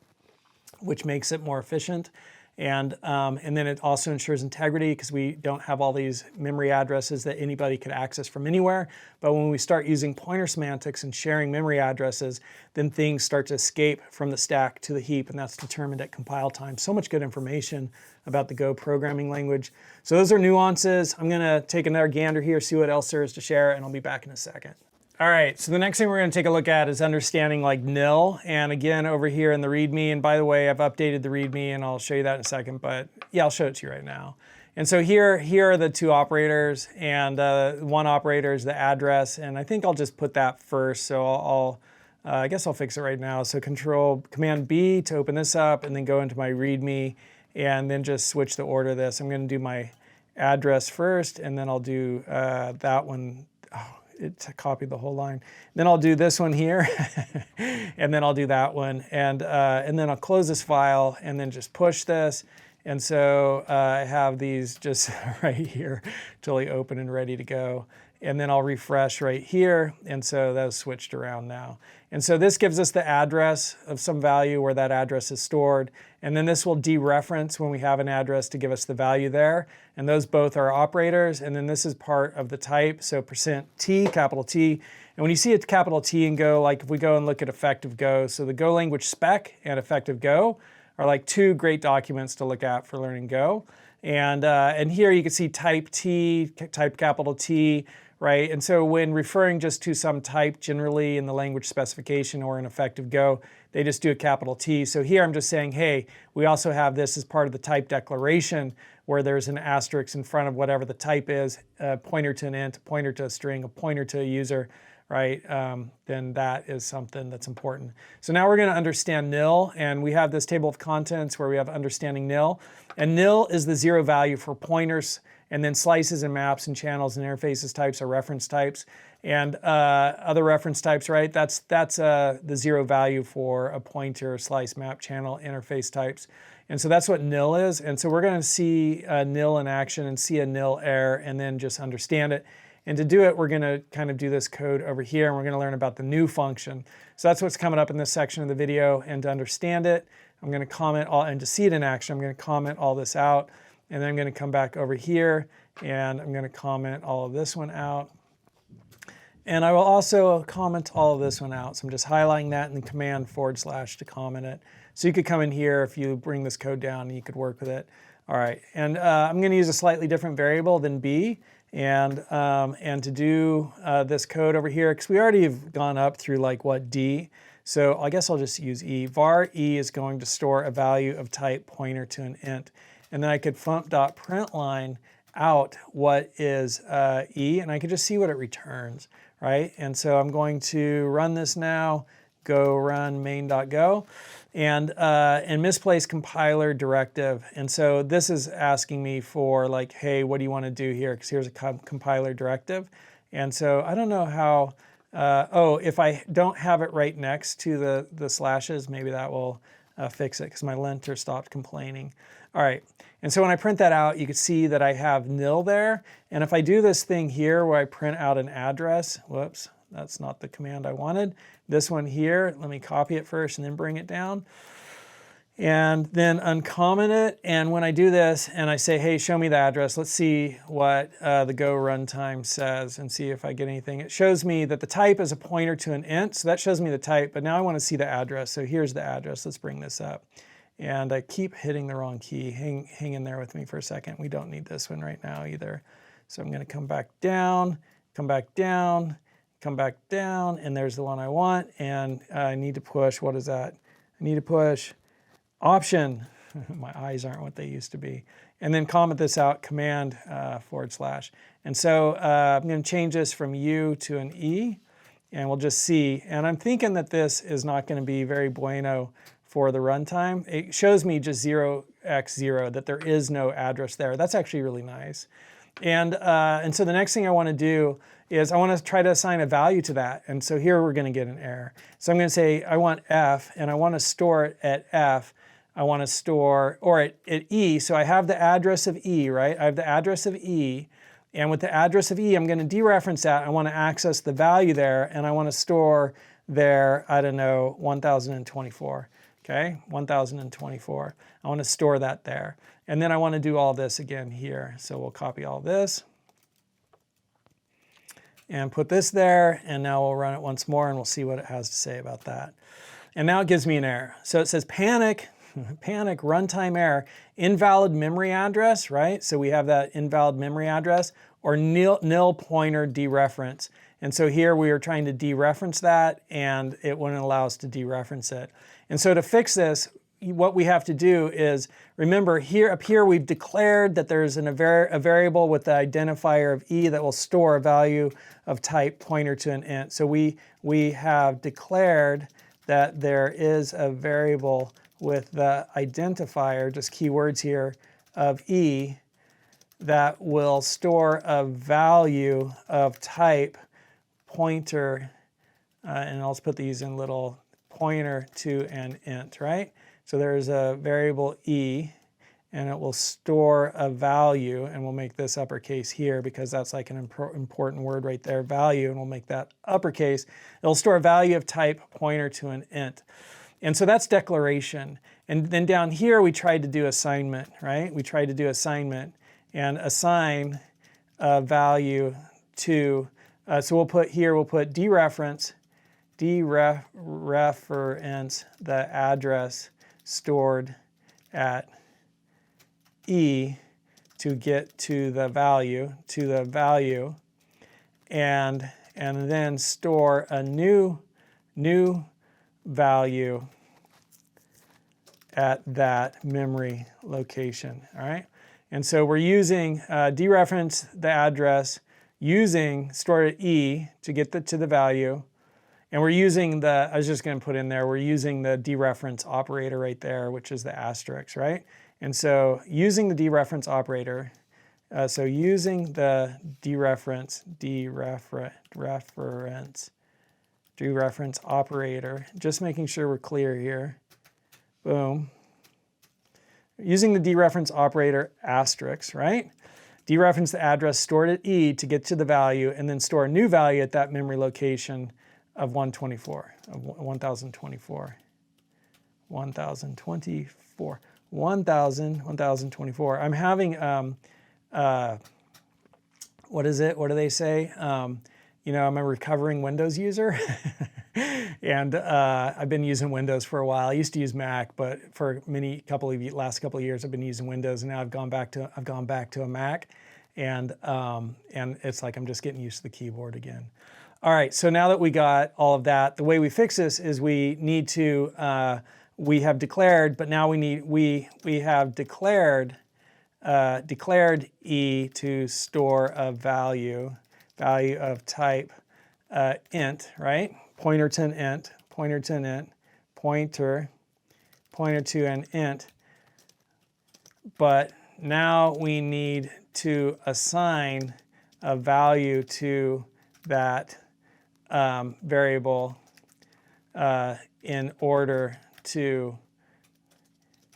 which makes it more efficient. And then it also ensures integrity, because we don't have all these memory addresses that anybody could access from anywhere. But when we start using pointer semantics and sharing memory addresses, then things start to escape from the stack to the heap, and that's determined at compile time. So much good information about the Go programming language. So those are nuances. I'm going to take another gander here, see what else there is to share, and I'll be back in a second. All right, so the next thing we're going to take a look at is understanding like nil. And again, over here in the README, and by the way, I've updated the README and I'll show you that in a second, but yeah, I'll show it to you right now. And so here are the two operators, and one operator is the address, and I think I'll just put that first. So I guess I'll fix it right now. So Command B to open this up, and then go into my README, and then just switch the order of this. I'm going to do my address first, and then I'll do that one. It copied the whole line. Then I'll do this one here, and then I'll do that one, and then I'll close this file and then just push this. And so I have these just right here, totally open and ready to go. And then I'll refresh right here, and so those switched around now. And so this gives us the address of some value where that address is stored. And then this will dereference when we have an address to give us the value there. And those both are operators. And then this is part of the type, so %t, capital T. And when you see a capital T in Go, like if we go and look at effective Go, so the Go language spec and effective Go are like two great documents to look at for learning Go. And here you can see type T, type capital T, right? And so when referring just to some type generally in the language specification or in effective Go, they just do a capital T. So here I'm just saying, hey, we also have this as part of the type declaration, where there's an asterisk in front of whatever the type is, a pointer to an int, a pointer to a string, a pointer to a user, right? Then that is something that's important. So now we're going to understand nil, and we have this table of contents where we have understanding nil. And nil is the zero value for pointers, and then slices and maps and channels and interfaces types are reference types. And other reference types, right? That's the zero value for a pointer, slice, map, channel, interface types. And so that's what nil is. And so we're going to see nil in action and see a nil error and then just understand it. And to do it, we're going to kind of do this code over here, and we're going to learn about the new function. So that's what's coming up in this section of the video. And to understand it, I'm going to comment all, and to see it in action, I'm going to comment all this out. And then I'm going to come back over here, and I'm going to comment all of this one out. And I will also comment all of this one out. So I'm just highlighting that and then Command / to comment it. So you could come in here if you bring this code down and you could work with it. All right, and I'm going to use a slightly different variable than b, and to do this code over here, because we already have gone up through like what, d, so I guess I'll just use e. Var e is going to store a value of type pointer to an int, and then I could func.println out what is e, and I could just see what it returns, right? And so I'm going to run this now, go run main.go, and misplace compiler directive. And so this is asking me for like, hey, what do you want to do here? Because here's a compiler directive. And so I don't know how, oh, if I don't have it right next to the slashes, maybe that will fix it, because my linter stopped complaining. All right, and so when I print that out, you can see that I have nil there. And if I do this thing here where I print out an address, whoops, that's not the command I wanted. This one here, let me copy it first and then bring it down. And then uncomment it. And when I do this and I say, hey, show me the address, let's see what the Go runtime says and see if I get anything. It shows me that the type is a pointer to an int, so that shows me the type, but now I want to see the address. So here's the address. Let's bring this up. And I keep hitting the wrong key. Hang in there with me for a second. We don't need this one right now either. So I'm going to come back down, come back down, come back down, and there's the one I want. And I need to push, what is that? I need to push option. My eyes aren't what they used to be. And then comment this out, command /. And so I'm going to change this from U to an E, and we'll just see. And I'm thinking that this is not going to be very bueno for the runtime. It shows me just 0x0, that there is no address there. That's actually really nice. And so the next thing I want to do is I want to try to assign a value to that. And so here we're going to get an error. So I'm going to say I want f, and I want to store it at f. I want to store, or at e, so I have the address of e, right? I have the address of e, and with the address of e, I'm going to dereference that. I want to access the value there, and I want to store there, I don't know, 1024. Okay, 1024. I want to store that there. And then I want to do all this again here. So we'll copy all this and put this there. And now we'll run it once more and we'll see what it has to say about that. And now it gives me an error. So it says panic runtime error, invalid memory address, right? So we have that invalid memory address, or nil pointer dereference. And so here we are trying to dereference that, and it wouldn't allow us to dereference it. And so to fix this, what we have to do is, remember here, up here we've declared that there's a variable with the identifier of e that will store a value of type pointer to an int. So we have declared that there is a variable with the identifier, just keywords here, of e that will store a value of type pointer, and I'll just put these in little pointer to an int, right? So there's a variable e, and it will store a value, and we'll make this uppercase here because that's like an important word right there, value, and we'll make that uppercase. It'll store a value of type pointer to an int. And so that's declaration. And then down here we tried to do assignment, right? We tried to do assignment and assign a value to, so we'll put here, we'll put dereference the address stored at e to get to the value, and then store a new value at that memory location, all right? And so we're using dereference the address, using store at e to get to the value, and we're using the, I was just going to put in there, we're using the dereference operator right there, which is the asterisk, right? And so using the dereference operator, so using the dereference operator, just making sure we're clear here. Boom. Using the dereference operator asterisk, right? Dereference the address stored at e to get to the value, and then store a new value at that memory location of 1024. I'm having, what is it? What do they say? you know, I'm a recovering Windows user, and I've been using Windows for a while. I used to use Mac, but for last couple of years, I've been using Windows, and now I've gone back to a Mac, and it's like I'm just getting used to the keyboard again. All right, so now that we got all of that, the way we fix this is we need to we have declared, but now we have declared E to store a value of type int, right? Pointer to an int, pointer to an int, pointer to an int. But now we need to assign a value to that variable in order to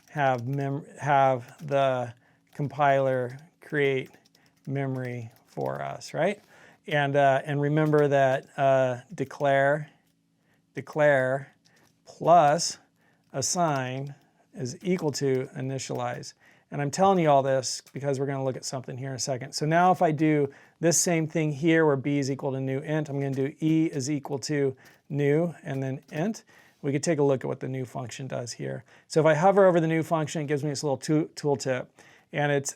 have the compiler create memory for us, right? And remember that declare plus assign is equal to initialize. And I'm telling you all this because we're going to look at something here in a second. So now if I do this same thing here where b is equal to new int, I'm going to do e is equal to new and then int. We could take a look at what the new function does here. So if I hover over the new function, it gives me this little tooltip. And it's,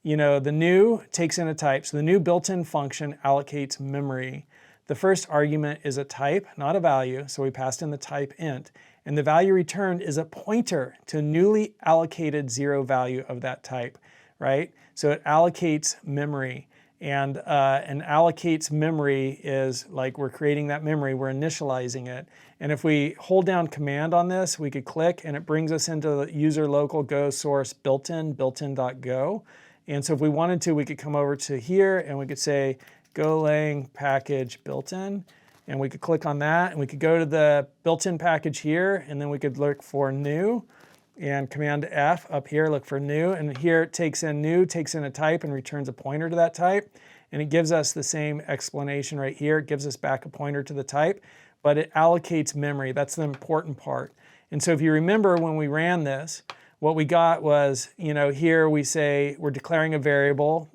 you know, the new takes in a type. So the new built-in function allocates memory. The first argument is a type, not a value. So we passed in the type int. And the value returned is a pointer to newly allocated 0 value of that type, right? So it allocates memory. And allocates memory is like we're creating that memory, we're initializing it. And if we hold down command on this, we could click and it brings us into the user local go source built-in.go. And so if we wanted to, we could come over to here and we could say Golang package built-in. And we could click on that and we could go to the built-in package here and then we could look for new and command F up here, look for new. And here it takes in new, takes in a type and returns a pointer to that type. And it gives us the same explanation right here. It gives us back a pointer to the type, but it allocates memory. That's the important part. And so if you remember when we ran this, what we got was, you know, here we say we're declaring a variable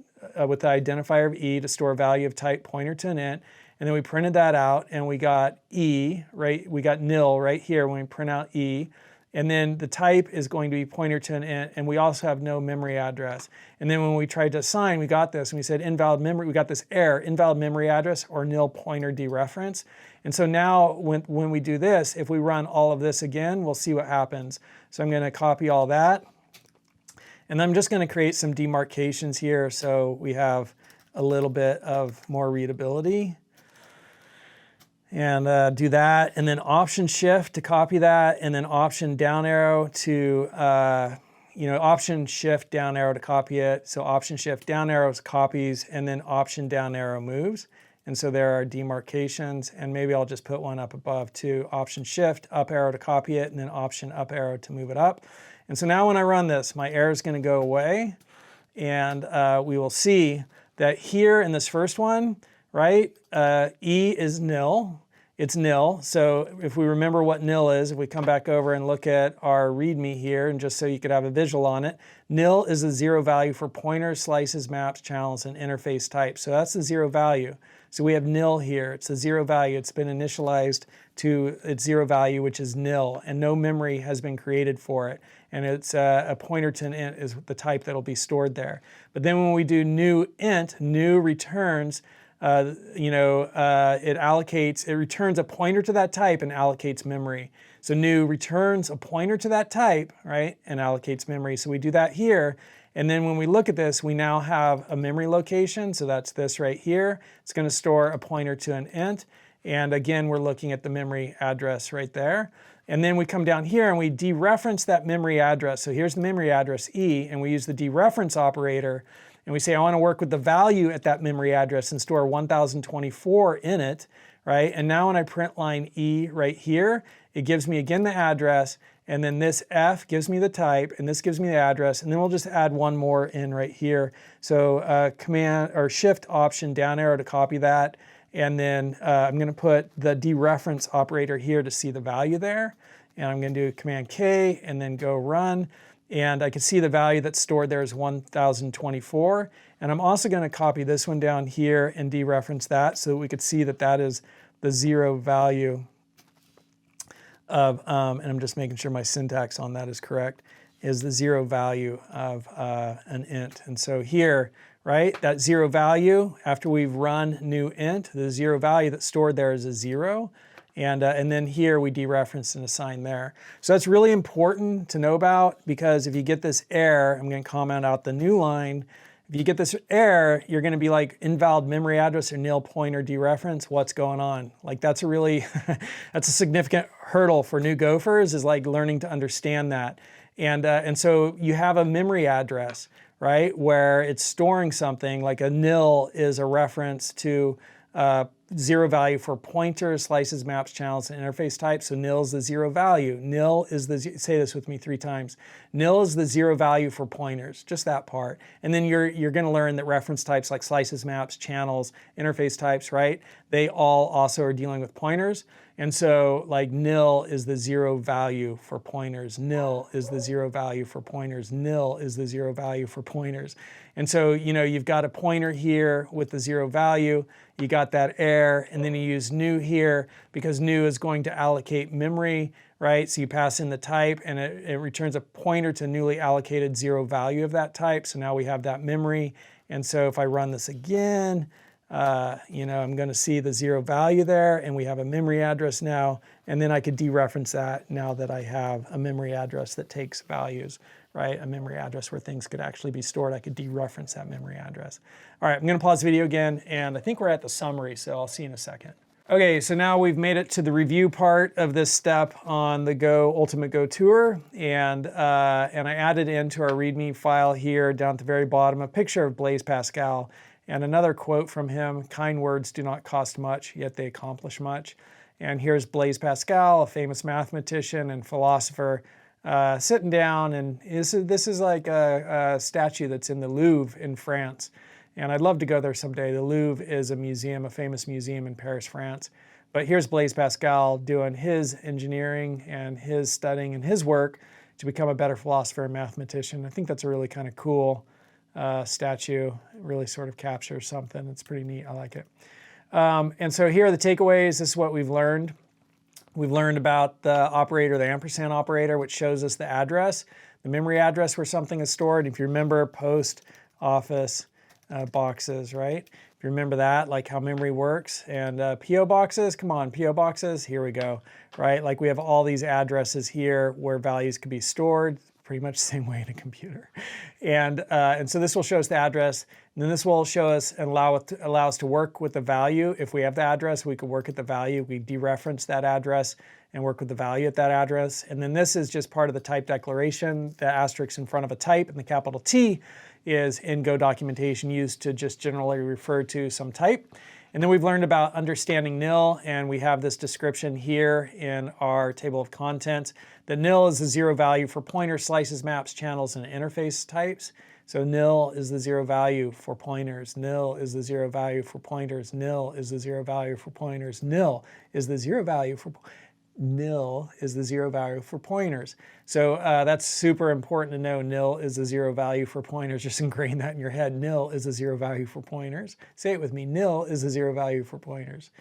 with the identifier of E to store a value of type pointer to an int. And then we printed that out and we got E, right? We got nil right here when we print out E. And then the type is going to be pointer to an int, and we also have no memory address. And then when we tried to assign, we got this, and we said invalid memory, we got this error, invalid memory address or nil pointer dereference. And so now when we do this, if we run all of this again, we'll see what happens. So I'm going to copy all that. And I'm just going to create some demarcations here so we have a little bit of more readability. And do that, and then Option Shift to copy that, and then Option down arrow to, Option Shift down arrow to copy it. So Option Shift down arrow copies, and then Option down arrow moves. And so there are demarcations, and maybe I'll just put one up above too. Option Shift up arrow to copy it, and then Option up arrow to move it up. And so now when I run this, my error is going to go away, and we will see that here in this first one, right, E is nil. It's nil. So if we remember what nil is, if we come back over and look at our README here, and just so you could have a visual on it, nil is a 0 value for pointers, slices, maps, channels, and interface types. So that's the 0 value. So we have nil here. It's a 0 value. It's been initialized to its 0 value, which is nil, and no memory has been created for it. And it's a pointer to an int is the type that will be stored there. But then when we do new int, new returns, it returns a pointer to that type and allocates memory. So new returns a pointer to that type, right, and allocates memory. So we do that here. And then when we look at this, we now have a memory location. So that's this right here. It's going to store a pointer to an int. And again, we're looking at the memory address right there. And then we come down here and we dereference that memory address. So here's the memory address E, and we use the dereference operator. And we say, I want to work with the value at that memory address and store 1024 in it, right? And now when I print line E right here, it gives me again the address, and then this F gives me the type, and this gives me the address, and then we'll just add one more in right here. So Command or Shift Option down arrow to copy that, and then I'm going to put the dereference operator here to see the value there, and I'm going to do Command K and then go run. and I can see the value that's stored there is 1024. And I'm also going to copy this one down here and dereference that so that we could see that that is the 0 value of, and I'm just making sure my syntax on that is correct, is the 0 value of an int. And so here, right, that 0 value, after we've run new int, the 0 value that's stored there is a 0. And then here we dereference and assign there. So that's really important to know about, because if you get this error, I'm going to comment out the new line. If you get this error, you're going to be like invalid memory address or nil pointer dereference. What's going on? Like that's a really, that's a significant hurdle for new gophers, is like learning to understand that. And so you have a memory address, right, where it's storing something. Like a nil is a reference to 0 value for pointers, slices, maps, channels, and interface types. So nil is the 0 value. Nil is the, say this with me 3 times. Nil is the 0 value for pointers, just that part. And then you're going to learn that reference types like slices, maps, channels, interface types, right? They all also are dealing with pointers. And so like nil is the 0 value for pointers. Nil is the 0 value for pointers. Nil is the 0 value for pointers. And so, you know, you've got a pointer here with the 0 value. You got that error, and then you use new here because new is going to allocate memory, right? So you pass in the type, and it returns a pointer to newly allocated 0 value of that type. So now we have that memory. And so if I run this again, you know, I'm going to see the 0 value there, and we have a memory address now, and then I could dereference that now that I have a memory address that takes values, right? A memory address where things could actually be stored. I could dereference that memory address. All right, I'm going to pause the video again, and I think we're at the summary, so I'll see you in a second. Okay, so now we've made it to the review part of this step on the Go Ultimate Go Tour, and I added into our README file here down at the very bottom a picture of Blaise Pascal. And another quote from him: kind words do not cost much, yet they accomplish much. And here's Blaise Pascal, a famous mathematician and philosopher, sitting down, and this is like a statue that's in the Louvre in France. And I'd love to go there someday. The Louvre is a museum, a famous museum in Paris, France. But here's Blaise Pascal doing his engineering and his studying and his work to become a better philosopher and mathematician. I think that's a really kind of cool statue. It really sort of captures something. It's pretty neat. I like it. And so here are the takeaways. This is what we've learned. We've learned about the operator, the ampersand operator, which shows us the address, the memory address where something is stored. If you remember, post, office, boxes, right? If you remember that, like how memory works. And PO boxes, come on, PO boxes, here we go, right? Like we have all these addresses here where values could be stored, pretty much the same way in a computer. And so this will show us the address, and then this will show us and allow us to work with the value. If we have the address, we could work at the value. We dereference that address and work with the value at that address. And then this is just part of the type declaration. The asterisk in front of a type and the capital T is in Go documentation used to just generally refer to some type. And then we've learned about understanding nil, and we have this description here in our table of contents. The nil is the 0 value for pointers, slices, maps, channels, and interface types. So nil is the 0 value for pointers. Nil is the 0 value for pointers. Nil is the 0 value for pointers. Nil is the 0 value for nil is the 0 value for pointers. So that's super important to know. Nil is the 0 value for pointers. Just ingrain that in your head. Nil is the 0 value for pointers. Say it with me. Nil is the 0 value for pointers.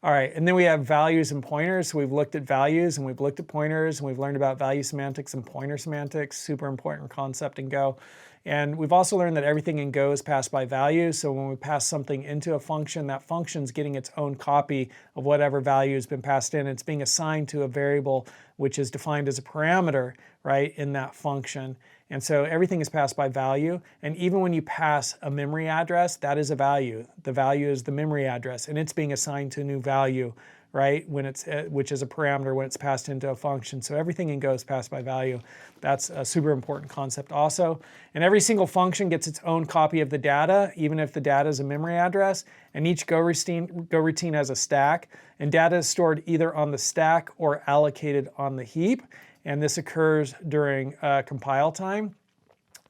All right, and then we have values and pointers. So we've looked at values and we've looked at pointers, and we've learned about value semantics and pointer semantics. Super important concept in Go. And we've also learned that everything in Go is passed by value. So when we pass something into a function, that function's getting its own copy of whatever value has been passed in. It's being assigned to a variable which is defined as a parameter, right, in that function. And so everything is passed by value. And even when you pass a memory address, that is a value. The value is the memory address, and it's being assigned to a new value, right, when it's, which is a parameter when it's passed into a function. So everything in Go is passed by value. That's a super important concept also. And every single function gets its own copy of the data, even if the data is a memory address. And each Go routine has a stack. And data is stored either on the stack or allocated on the heap. And this occurs during compile time.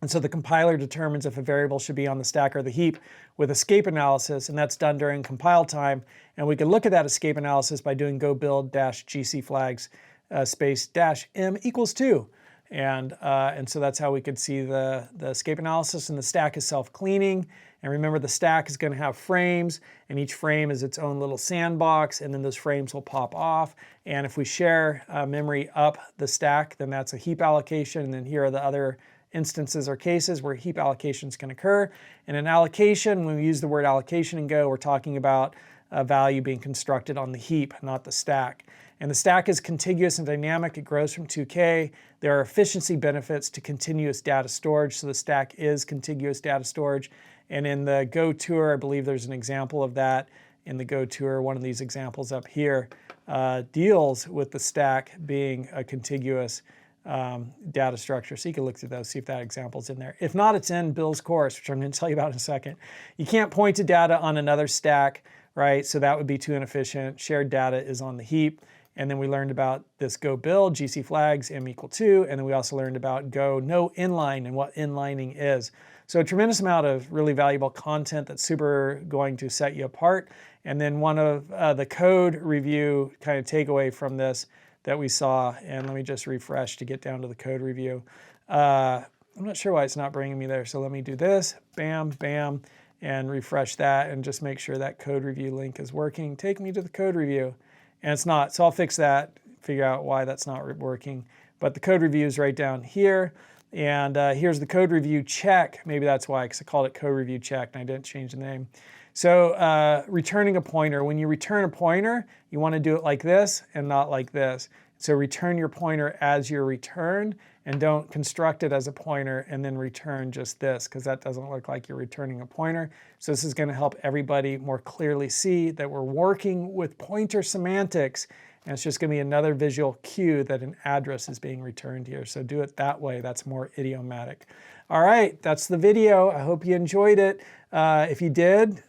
And so the compiler determines if a variable should be on the stack or the heap with escape analysis, and that's done during compile time. And we can look at that escape analysis by doing go build -gc flags space -m equals 2. And so that's how we could see the escape analysis, and the stack is self-cleaning. And remember, the stack is going to have frames, and each frame is its own little sandbox, and then those frames will pop off. And if we share memory up the stack, then that's a heap allocation. And then here are the other instances or cases where heap allocations can occur. And in allocation, when we use the word allocation in Go, we're talking about a value being constructed on the heap, not the stack. And the stack is contiguous and dynamic. It grows from 2K. There are efficiency benefits to continuous data storage, so the stack is contiguous data storage. And in the Go tour, I believe there's an example of that in the Go tour. One of these examples up here deals with the stack being a contiguous data structure. So you can look through those, see if that example's in there. If not, it's in Bill's course, which I'm going to tell you about in a second. You can't point to data on another stack, right? So that would be too inefficient. Shared data is on the heap. And then we learned about this Go build, GC flags, m=2. And then we also learned about Go no inline and what inlining is. So a tremendous amount of really valuable content that's super going to set you apart. And then one of the code review kind of takeaway from this that we saw, and let me just refresh to get down to the code review. I'm not sure why it's not bringing me there. So let me do this, bam, bam, and refresh that and just make sure that code review link is working. Take me to the code review. And it's not, so I'll fix that, figure out why that's not working. But the code review is right down here. And here's the code review check. Maybe that's why, because I called it code review check and I didn't change the name. So returning a pointer. When you return a pointer, you want to do it like this and not like this. So return your pointer as your return, and don't construct it as a pointer and then return just this, because that doesn't look like you're returning a pointer. So this is going to help everybody more clearly see that we're working with pointer semantics, and it's just going to be another visual cue that an address is being returned here. So do it that way. That's more idiomatic. All right, that's the video. I hope you enjoyed it. If you did,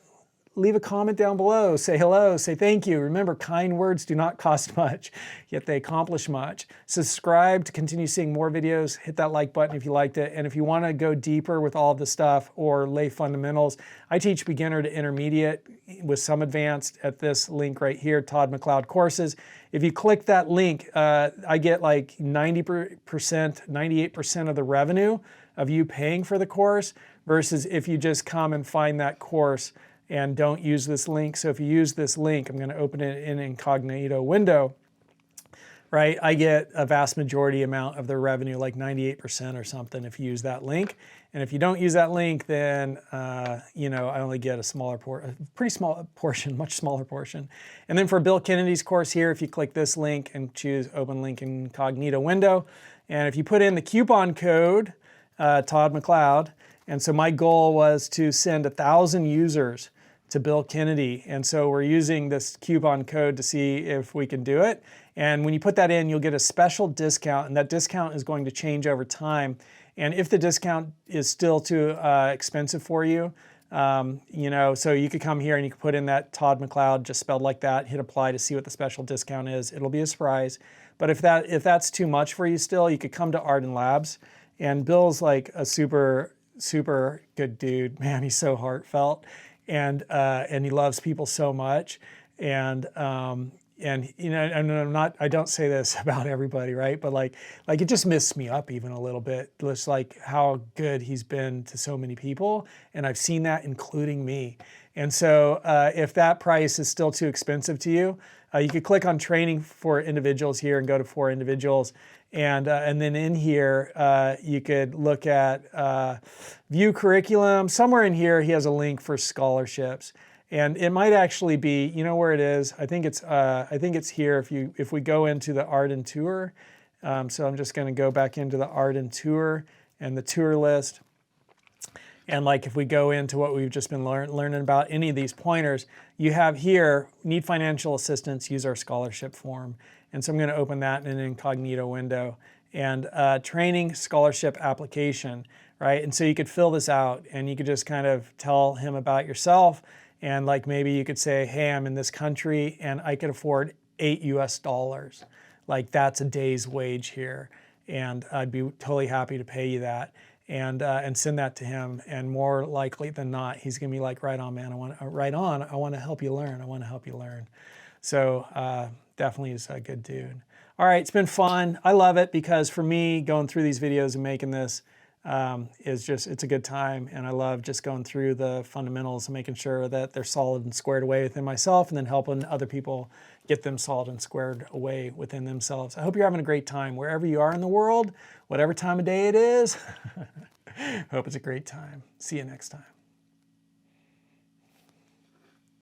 leave a comment down below, say hello, say thank you. Remember, kind words do not cost much, yet they accomplish much. Subscribe to continue seeing more videos. Hit that like button if you liked it. And if you want to go deeper with all of the stuff or lay fundamentals, I teach beginner to intermediate with some advanced at this link right here, Todd McLeod courses. If you click that link, I get like 90%, 98% of the revenue of you paying for the course, versus if you just come and find that course and don't use this link. So if you use this link, I'm going to open it in incognito window, right? I get a vast majority amount of the revenue, like 98% or something, if you use that link. And if you don't use that link, then you know, I only get a pretty small portion, much smaller portion. And then for Bill Kennedy's course here, if you click this link and choose open link incognito window, and if you put in the coupon code, Todd McLeod, and so my goal was to send 1,000 users to Bill Kennedy. And so we're using this coupon code to see if we can do it. And when you put that in, you'll get a special discount, and that discount is going to change over time. And if the discount is still too expensive for you, you know, so you could come here and you could put in that Todd McLeod, just spelled like that, hit apply to see what the special discount is. It'll be a surprise. But if that's too much for you still, you could come to Arden Labs. And Bill's like a super good dude, man. He's so heartfelt, and he loves people so much, and you know, and I don't say this about everybody, right? But like it just messed me up even a little bit, just like how good he's been to so many people, and I've seen that, including me. And so if that price is still too expensive to you, you could click on training for individuals here and go to for individuals. And then in here, you could look at view curriculum. Somewhere in here, he has a link for scholarships. And it might actually be, you know where it is? I think it's here if we go into the Arden tour. So I'm just going to go back into the Arden tour and the tour list. And like if we go into what we've just been learning about any of these pointers, you have here, need financial assistance, use our scholarship form. And so I'm going to open that in an incognito window. And training scholarship application, right? And so you could fill this out and you could just kind of tell him about yourself. And like maybe you could say, hey, I'm in this country and I could afford $8 US. Like that's a day's wage here. And I'd be totally happy to pay you that. And send that to him, and more likely than not, he's gonna be like, right on, man, I want to help you learn. I want to help you learn. So definitely is a good dude. All right, it's been fun. I love it because for me, going through these videos and making this it's a good time. And I love just going through the fundamentals and making sure that they're solid and squared away within myself, and then helping other people get them solid and squared away within themselves. I hope you're having a great time wherever you are in the world, whatever time of day it is. Hope it's a great time. See you next time.